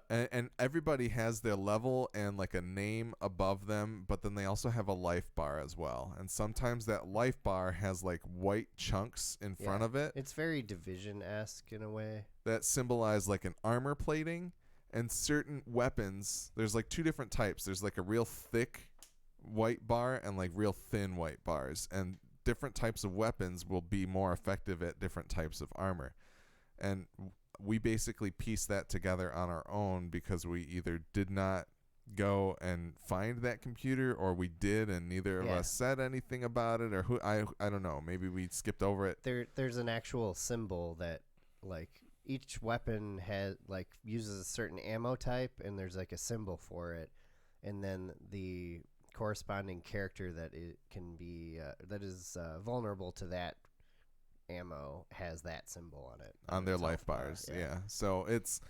and everybody has their level and like a name above them, but then they also have a life bar as well. And sometimes that life bar has like white chunks in front of it. It's very Division-esque in a way. That symbolize like an armor plating. And certain weapons, there's like two different types. There's like a real thick white bar and like real thin white bars. And different types of weapons will be more effective at different types of armor. And we basically pieced that together on our own because we either did not go and find that computer, or we did and neither of us said anything about it, or who I don't know. Maybe we skipped over it. There's an actual symbol that like each weapon has like uses a certain ammo type, and there's like a symbol for it, and then the corresponding character that it can be that is vulnerable to that ammo has that symbol on it on their life bars. Yeah. So it's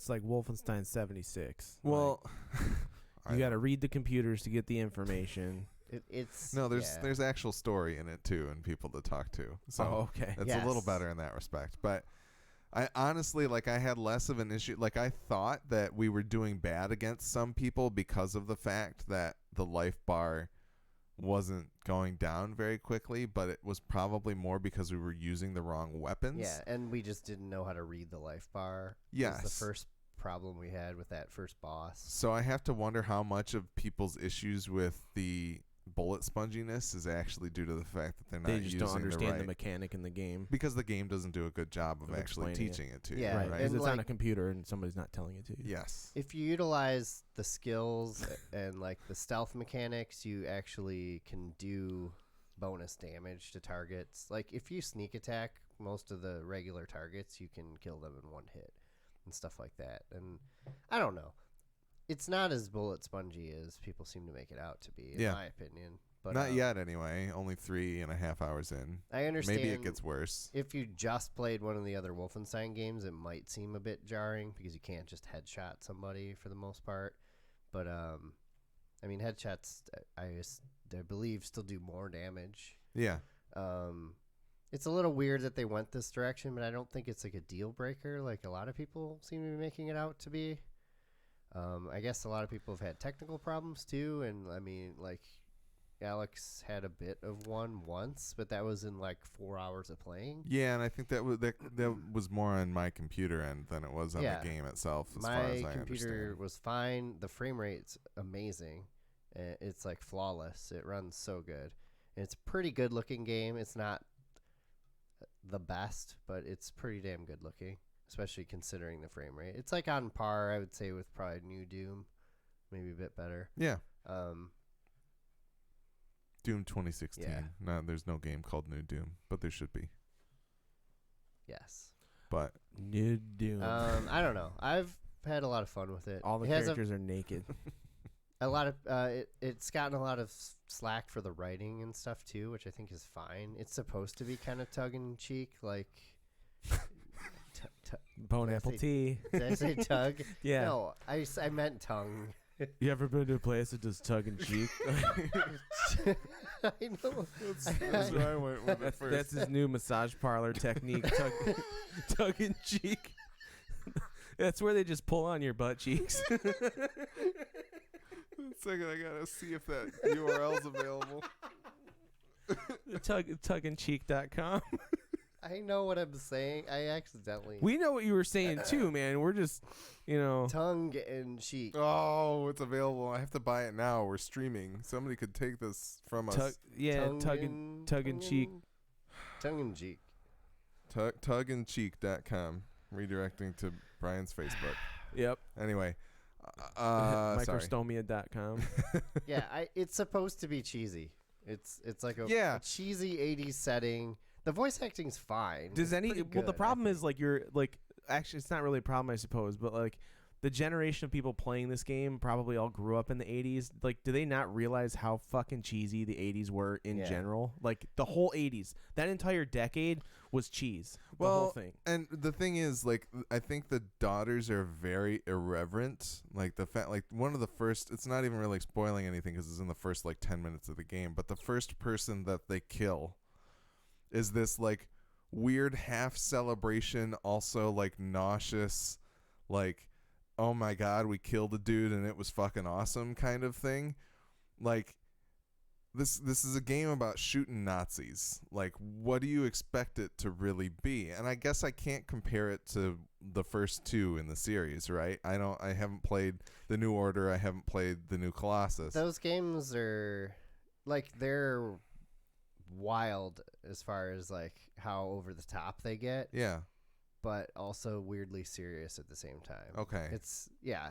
like Wolfenstein 76. Well, like, you got to read the computers to get the information. There's actual story in it too, and people to talk to. So okay. It's a little better in that respect. But I honestly, like, I had less of an issue. Like, I thought that we were doing bad against some people because of the fact that the life bar wasn't going down very quickly, but it was probably more because we were using the wrong weapons. Yeah, and we just didn't know how to read the life bar. Yes. Was the first problem we had with that first boss. So I have to wonder how much of people's issues with the bullet sponginess is actually due to the fact that they're not they just using don't understand the right, mechanic in the game, because the game doesn't do a good job of actually teaching it to you. Yeah, right? and Because it's like, on a computer and somebody's not telling it to you. Yes. If you utilize the skills and like the stealth mechanics, you actually can do bonus damage to targets. Like if you sneak attack most of the regular targets, you can kill them in one hit and stuff like that. And I don't know. It's not as bullet spongy as people seem to make it out to be, in my opinion. But not yet, anyway. Only 3.5 hours in. I understand. Maybe it gets worse. If you just played one of the other Wolfenstein games, it might seem a bit jarring because you can't just headshot somebody for the most part. But I mean, headshots, I believe, still do more damage. Yeah. It's a little weird that they went this direction, but I don't think it's like a deal breaker like a lot of people seem to be making it out to be. I guess a lot of people have had technical problems too, and I mean, like, Alex had a bit of one once, but that was in like 4 hours of playing. Yeah, and I think that was more on my computer end than it was on the game itself. As far as My I computer understand. was fine. The frame rate's amazing. It's like flawless. It runs so good. And it's a pretty good looking game. It's not the best, but it's pretty damn good looking, especially considering the frame rate. It's like on par, I would say, with probably New Doom, maybe a bit better. Yeah. Doom 2016. Yeah. No, there's no game called New Doom, but there should be. Yes. But New Doom. I don't know. I've had a lot of fun with it. All the characters are naked. A lot of it's gotten a lot of slack for the writing and stuff too, which I think is fine. It's supposed to be kind of tongue in cheek, like Bone apple tea. Did I say tug? Yeah. No, I meant tongue. You ever been to a place that does tug in cheek? I know. That's where I went with it first. That's his new massage parlor technique. Tug in cheek. That's where they just pull on your butt cheeks. Second, I gotta see if that URL's available. Tugincheek.com. I know what I'm saying. I accidentally. We know what you were saying too, man. We're just, tongue in cheek. Oh, it's available. I have to buy it now. We're streaming. Somebody could take this from us. tug in cheek. Tongue in cheek. Tugincheek.com. Redirecting to Brian's Facebook. Yep. Anyway. Microstomia.com. Yeah, it's supposed to be cheesy. It's like a cheesy 80s setting. The voice acting's fine. The problem is actually it's not really a problem, I suppose, but like the generation of people playing this game probably all grew up in the 80s. Like, do they not realize how fucking cheesy the 80s were in general? Like, the whole 80s, that entire decade was cheese. The whole thing. And the thing is, like, I think the daughters are very irreverent. Like, the fact, like, one of the first, it's not even really spoiling anything because it's in the first, like, 10 minutes of the game, but the first person that they kill is this, like, weird half celebration, also, like, nauseous, like, oh my god, we killed a dude and it was fucking awesome kind of thing. Like, this is a game about shooting Nazis. Like, what do you expect it to really be? And I guess I can't compare it to the first two in the series, right? I haven't played the New Order. I haven't played the New Colossus. Those games are, like, they're wild as far as, like, how over the top they get. Yeah. but also weirdly serious at the same time. Okay. The So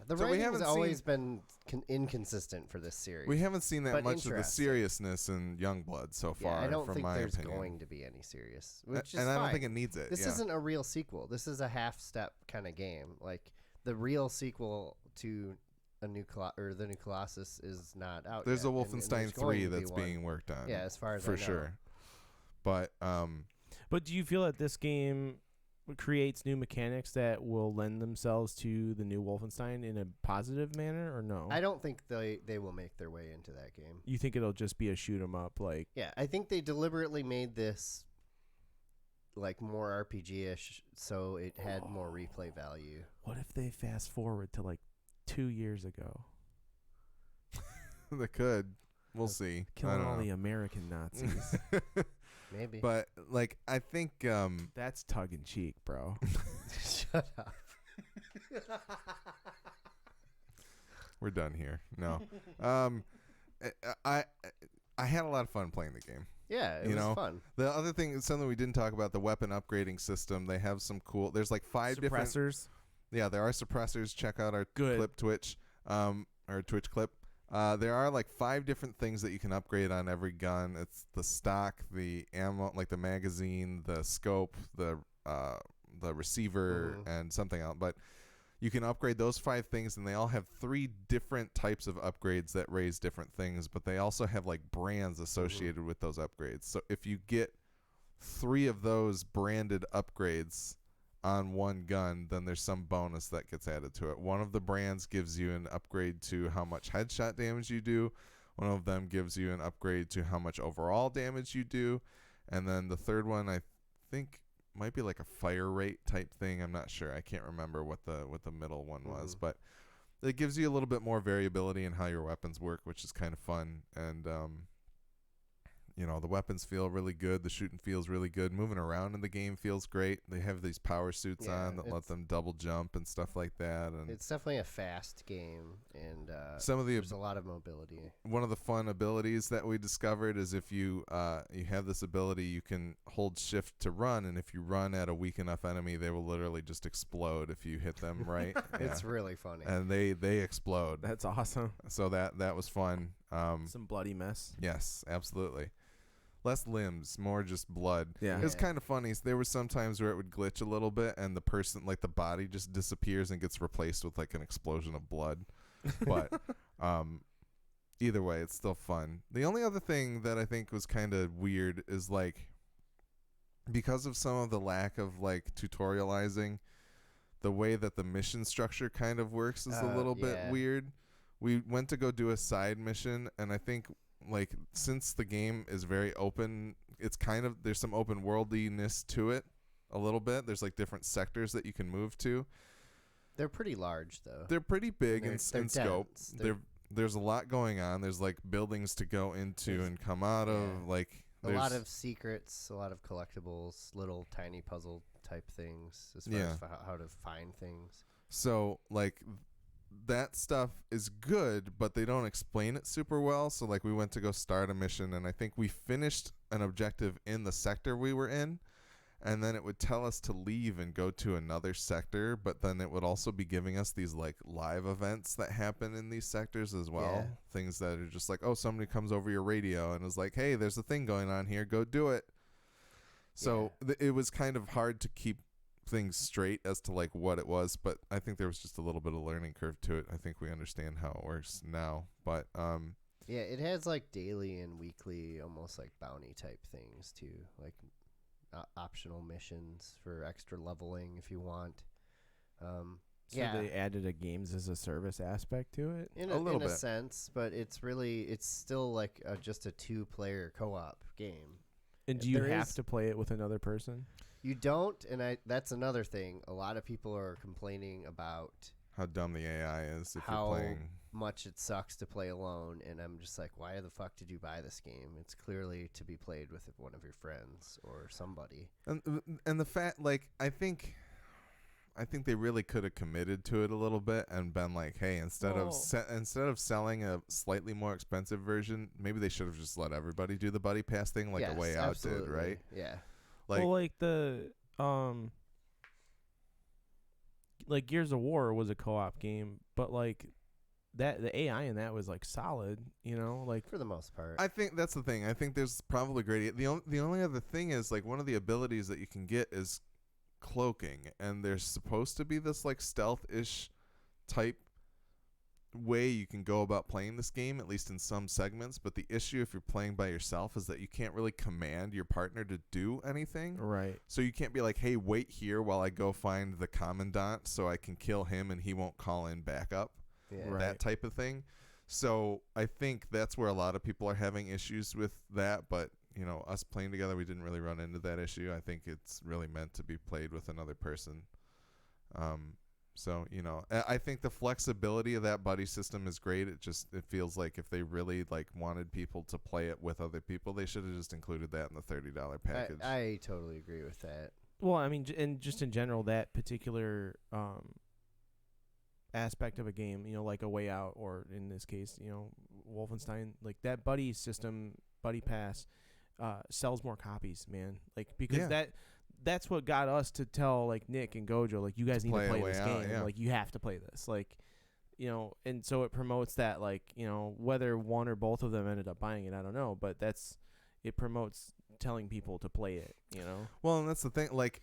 we writing haven't has always been inconsistent for this series. We haven't seen that but much of the interesting. seriousness in Youngblood so far. I don't from think my there's opinion. going to be any serious, which is and I don't fine. think it needs it. This isn't a real sequel. This is a half-step kind of game. Like the real sequel to the new Colossus is not out. There's yet, a Wolfenstein 3 that's being worked on. Yeah, as far as I for know. sure. But do you feel that this game creates new mechanics that will lend themselves to the new Wolfenstein in a positive manner, or no? I don't think they will make their way into that game. You think it'll just be a shoot 'em up, like? Yeah, I think they deliberately made this like more RPG-ish, so it had more replay value. What if they fast forward to like 2 years ago, they could. We'll see. killing all the American Nazis? Maybe. But like, I think That's tongue in cheek, bro. Shut up. we're done here. No. I had a lot of fun playing the game. Yeah, it was fun. The other thing is something we didn't talk about, the weapon upgrading system. They have some cool. There's like 5 different Suppressors. Yeah, there are suppressors. Check out our Good. clip Twitch, or Twitch clip. There are like 5 different things that you can upgrade on every gun. It's the stock, the ammo, like the magazine, the scope, the receiver, and something else. But you can upgrade those 5 things, and they all have 3 different types of upgrades that raise different things. But they also have like brands associated with those upgrades. So if you get 3 of those branded upgrades on one gun, then there's some bonus that gets added to it. One of the brands gives you an upgrade to how much headshot damage you do. One of them gives you an upgrade to how much overall damage you do. And then the third one, I think, might be like a fire rate type thing. I'm not sure. I can't remember what the middle one was, but it gives you a little bit more variability in how your weapons work, which is kind of fun. And the weapons feel really good. The shooting feels really good. Moving around in the game feels great. They have these power suits on that let them double jump and stuff like that. And it's definitely a fast game, and there's a lot of mobility. One of the fun abilities that we discovered is if you have this ability, you can hold shift to run, and if you run at a weak enough enemy, they will literally just explode if you hit them right. It's really funny. And they explode. That's awesome. So that was fun. Some bloody mess. Yes, absolutely. Less limbs, more just blood. Yeah. It was kind of funny. There were some times where it would glitch a little bit and the person, like the body just disappears and gets replaced with like an explosion of blood. But either way, it's still fun. The only other thing that I think was kind of weird is like, because of some of the lack of like tutorializing, the way that the mission structure kind of works is a little bit weird. We went to go do a side mission, and I think like since the game is very open, it's kind of, there's some open worldiness to it a little bit. There's like different sectors that you can move to. They're pretty large though. They're pretty big in they're scope. dense. There's a lot going on. There's like buildings to go into and come out of. Like a lot of secrets, a lot of collectibles, little tiny puzzle type things as far as how to find things. So like that stuff is good, but they don't explain it super well. So like we went to go start a mission, and I think we finished an objective in the sector we were in, and then it would tell us to leave and go to another sector, but then it would also be giving us these like live events that happen in these sectors as well. Things that are just like, oh, somebody comes over your radio and is like, hey, there's a thing going on here, go do it. So it was kind of hard to keep things straight as to like what it was, but I think there was just a little bit of learning curve to it. I think we understand how it works now, but it has like daily and weekly almost like bounty type things too, like optional missions for extra leveling if you want. So they added a games as a service aspect to it in a sense, but it's still like just a 2-player co-op game. And do you have to play it with another person? You don't, and that's another thing. A lot of people are complaining about how dumb the AI is if you're playing. How much it sucks to play alone, and I'm just like, why the fuck did you buy this game? It's clearly to be played with one of your friends or somebody. And the fact, like, I think they really could have committed to it a little bit and been like, hey, instead of selling a slightly more expensive version, maybe they should have just let everybody do the buddy pass thing like A Way Out did, right? Yeah. Like, well, like the like Gears of War was a co-op game, but like that the AI in that was like solid, you know, like for the most part. I think that's the thing. I think there's probably great. The only other thing is like one of the abilities that you can get is cloaking, and there's supposed to be this like stealth-ish type way you can go about playing this game, at least in some segments. But the issue if you're playing by yourself is that you can't really command your partner to do anything. right. So you can't be like, hey, wait here while I go find the commandant so I can kill him and he won't call in backup. Yeah. Right. That type of thing. So I think that's where a lot of people are having issues with that. But, you know, us playing together, we didn't really run into that issue. I think it's really meant to be played with another person. So, you know, I think the flexibility of that buddy system is great. It feels like if they really like wanted people to play it with other people, they should have just included that in the $30 package. I totally agree with that. Well, I mean, and just in general, that particular aspect of a game, you know, like A Way Out, or in this case, you know, Wolfenstein, like that buddy system, buddy pass, sells more copies, man. Like because that's what got us to tell like Nick and Gojo, like, you guys need to play this game. Yeah. Like, you have to play this. Like, you know, and so it promotes that, like, you know, whether one or both of them ended up buying it, I don't know, but it promotes telling people to play it, you know? Well, and that's the thing, like,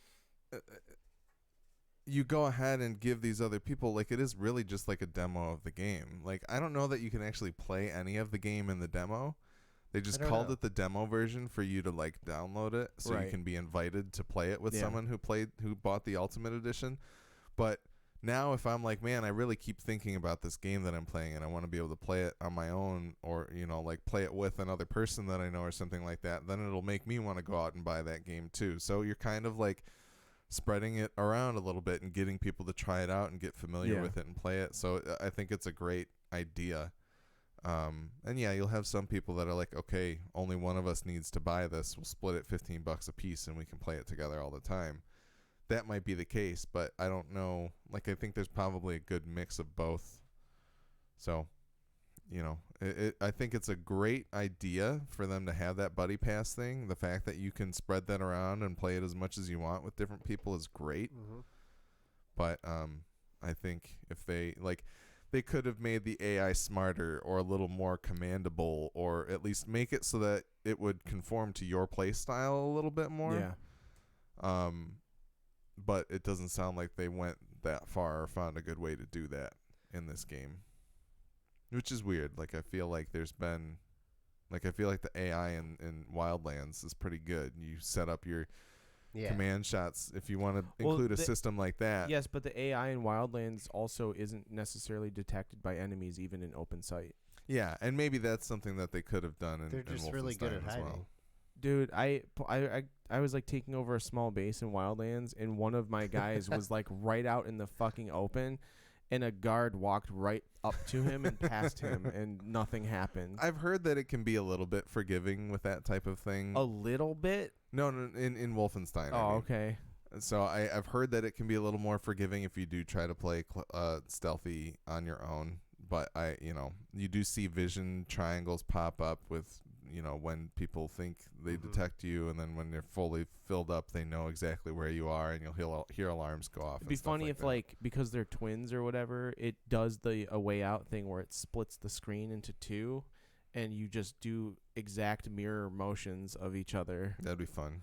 you go ahead and give these other people, like, it is really just like a demo of the game. Like, I don't know that you can actually play any of the game in the demo. They just called it the demo version for you to like download it, so you can be invited to play it with someone who bought the Ultimate Edition. But now if I'm like, man, I really keep thinking about this game that I'm playing and I want to be able to play it on my own, or, you know, like play it with another person that I know or something like that, then it'll make me want to go out and buy that game too. So you're kind of like spreading it around a little bit and getting people to try it out and get familiar with it and play it. So I think it's a great idea. And yeah, you'll have some people that are like, okay, only one of us needs to buy this. We'll split it $15 a piece and we can play it together all the time. That might be the case, but I don't know. Like, I think there's probably a good mix of both. So, you know, I think it's a great idea for them to have that buddy pass thing. The fact that you can spread that around and play it as much as you want with different people is great. Mm-hmm. But I think if they could have made the AI smarter or a little more commandable, or at least make it so that it would conform to your play style a little bit more. Yeah. But it doesn't sound like they went that far or found a good way to do that in this game, which is weird. Like, I feel like the AI in Wildlands is pretty good. You set up your command shots if you want to include a system like that. Yes, but the AI in Wildlands also isn't necessarily detected by enemies, even in open sight. Yeah, and maybe that's something that they could have done in They're just really good at hiding. well. Dude, I was like taking over a small base in Wildlands, and one of my guys was like right out in the fucking open, and a guard walked right up to him and past him, and nothing happened. I've heard that it can be a little bit forgiving with that type of thing. A little bit? No, in Wolfenstein. Oh, I mean. okay. So I've heard that it can be a little more forgiving if you do try to play stealthy on your own. But you do see vision triangles pop up with, you know, when people think they detect you, and then when they're fully filled up, they know exactly where you are, and you'll hear alarms go off. It'd be funny if, like, because they're twins or whatever, it does the A Way Out thing where it splits the screen into two, and you just do exact mirror motions of each other. That'd be fun.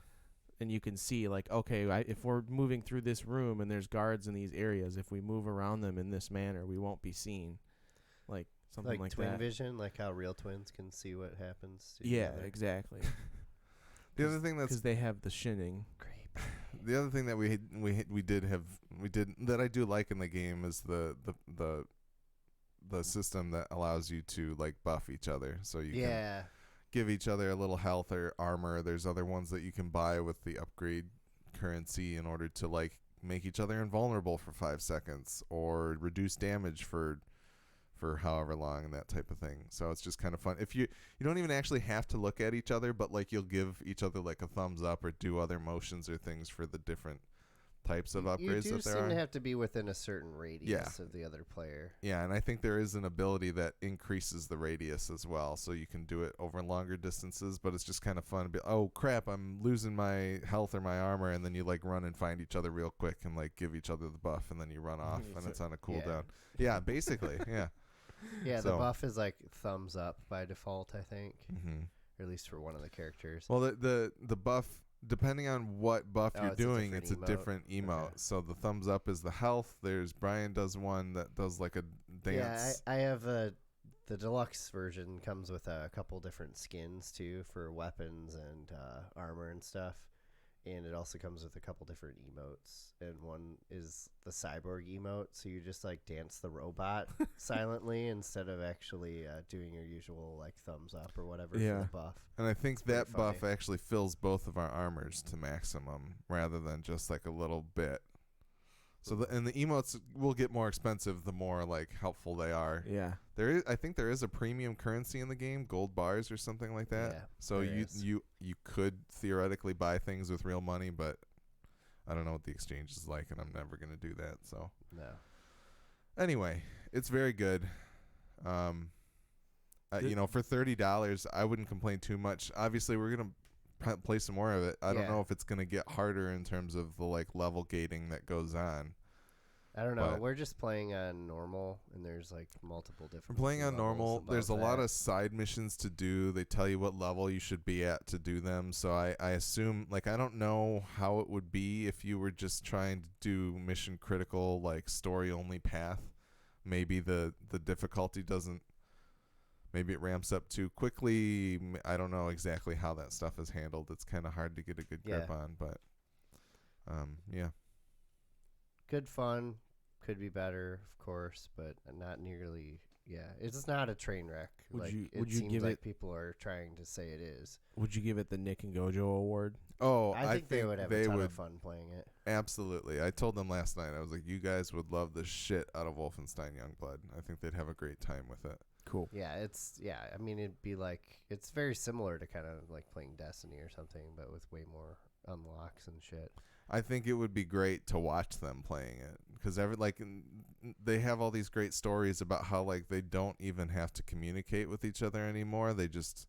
And you can see, like, okay, if we're moving through this room and there's guards in these areas, if we move around them in this manner, we won't be seen. Like, something like twin that. vision, like how real twins can see what happens to Yeah, each other. exactly. The other thing that's because they have the shinning. Great. The other thing that we did that I do like in the game is the system that allows you to like buff each other, so you can give each other a little health or armor. There's other ones that you can buy with the upgrade currency in order to like make each other invulnerable for 5 seconds or reduce damage for however long, and that type of thing. So it's just kind of fun. If you don't even actually have to look at each other, but like you'll give each other like a thumbs up or do other motions or things for the different types of You upgrades do that there seem are. to have to be within a certain radius of the other player. Yeah, and I think there is an ability that increases the radius as well, so you can do it over longer distances, but it's just kind of fun to be, oh crap, I'm losing my health or my armor, and then you like run and find each other real quick and like give each other the buff, and then you run off, and it's on a cooldown. Yeah, basically, yeah. Yeah, So, the buff is like thumbs up by default, I think. Mm-hmm. Or at least for one of the characters. Well, the buff, depending on what buff you're doing, it's a different emote. Okay. So the thumbs up is the health. There's Brian does one that does like a dance. Yeah, I have the deluxe version comes with a couple different skins too for weapons and armor and stuff. And it also comes with a couple different emotes. And one is the cyborg emote, so you just like dance the robot silently instead of actually doing your usual like thumbs up or whatever for the buff. And I think It's that pretty funny. buff actually fills both of our armors to maximum rather than just like a little bit. So and the emotes will get more expensive the more like helpful they are. Yeah. I think there is a premium currency in the game, gold bars or something like that. Yeah, so there you could theoretically buy things with real money, but I don't know what the exchange is like, and I'm never going to do that. So No. anyway, it's very good. You know, for $30, I wouldn't complain too much. Obviously, we're going to play some more of it. I don't know if it's going to get harder in terms of the like level gating that goes on. I don't know. We're just playing on normal, and there's like multiple different. We're playing on normal. There's a lot of of side missions to do. They tell you what level you should be at to do them. So I assume, like, I don't know how it would be if you were just trying to do mission critical, like story only path. Maybe the difficulty doesn't. Maybe it ramps up too quickly. I don't know exactly how that stuff is handled. It's kind of hard to get a good grip on, but yeah. Good fun. Could be better, of course, but not nearly. Yeah, it's not a train wreck. Would like you it seems give like it? people are trying to say it is. Would you give it the Nick and Gojo award? Oh, I think they would have a ton of fun playing it. Absolutely. I told them last night. I was like, you guys would love the shit out of Wolfenstein Youngblood. I think they'd have a great time with it. Cool. Yeah, I mean, it'd be like it's very similar to kind of like playing Destiny or something, but with way more unlocks and shit. I think it would be great to watch them playing it because they have all these great stories about how like they don't even have to communicate with each other anymore. They just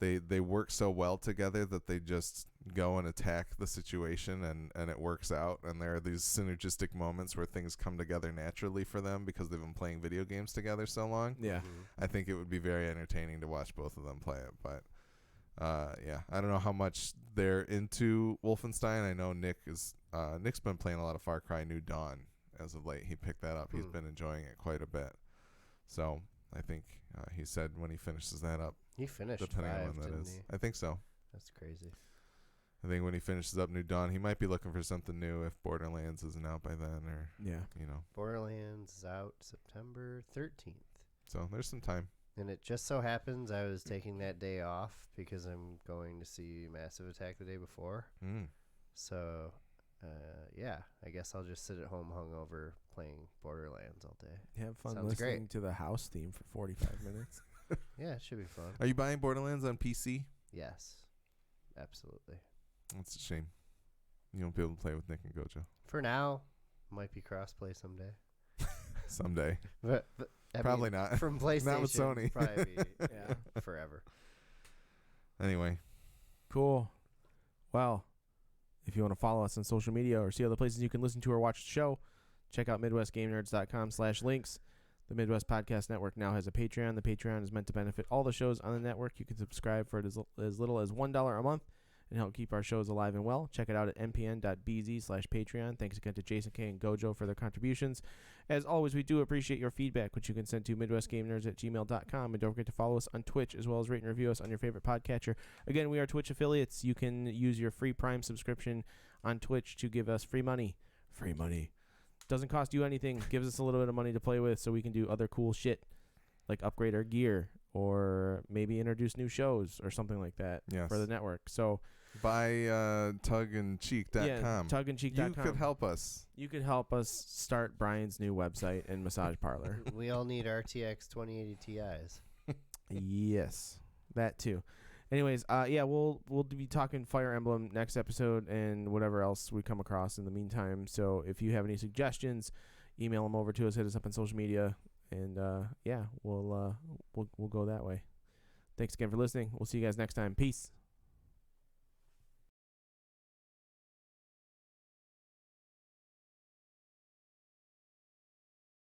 they work so well together that they just go and attack the situation and it works out. And there are these synergistic moments where things come together naturally for them because they've been playing video games together so long. Yeah. I think it would be very entertaining to watch both of them play it, but yeah, I don't know how much they're into Wolfenstein. I know Nick's been playing a lot of Far Cry New Dawn as of late. He picked that up. He's been enjoying it quite a bit. So I think he said when he finishes that up, He finished depending 5, on when that didn't is. he? I think so. That's crazy. I think when he finishes up New Dawn, he might be looking for something new if Borderlands isn't out by then, or you know. Borderlands is out September 13th. So there's some time. And it just so happens I was taking that day off because I'm going to see Massive Attack the day before. So, yeah, I guess I'll just sit at home hungover playing Borderlands all day. Have fun Sounds listening great. to the house theme for 45 minutes. Yeah, it should be fun. Are you buying Borderlands on PC? Yes, absolutely. That's a shame. You won't be able to play with Nick and Gojo. For now, might be crossplay someday. Someday. But I Probably mean, not. From PlayStation, Not with Sony. probably be forever. Anyway. Cool. Well, if you want to follow us on social media or see other places you can listen to or watch the show, check out MidwestGameNerds.com/links. The Midwest Podcast Network now has a Patreon. The Patreon is meant to benefit all the shows on the network. You can subscribe for as little as $1 a month and help keep our shows alive and well. Check it out at mpn.bz/Patreon. Thanks again to Jason K. and Gojo for their contributions. As always, we do appreciate your feedback, which you can send to MidwestGameNerds@gmail.com. And don't forget to follow us on Twitch, as well as rate and review us on your favorite podcatcher. Again, we are Twitch affiliates. You can use your free Prime subscription on Twitch to give us free money. Free money. Doesn't cost you anything. Gives us a little bit of money to play with so we can do other cool shit, like upgrade our gear or maybe introduce new shows or something like that for the network. So buy tugandcheek.com. Yeah, tugandcheek.com. You could help us. You could help us start Brian's new website and massage parlor. We all need RTX 2080 Ti's. Yes, that too. Anyways, yeah, we'll be talking Fire Emblem next episode and whatever else we come across in the meantime. So if you have any suggestions, email them over to us. Hit us up on social media, and yeah, we'll go that way. Thanks again for listening. We'll see you guys next time. Peace.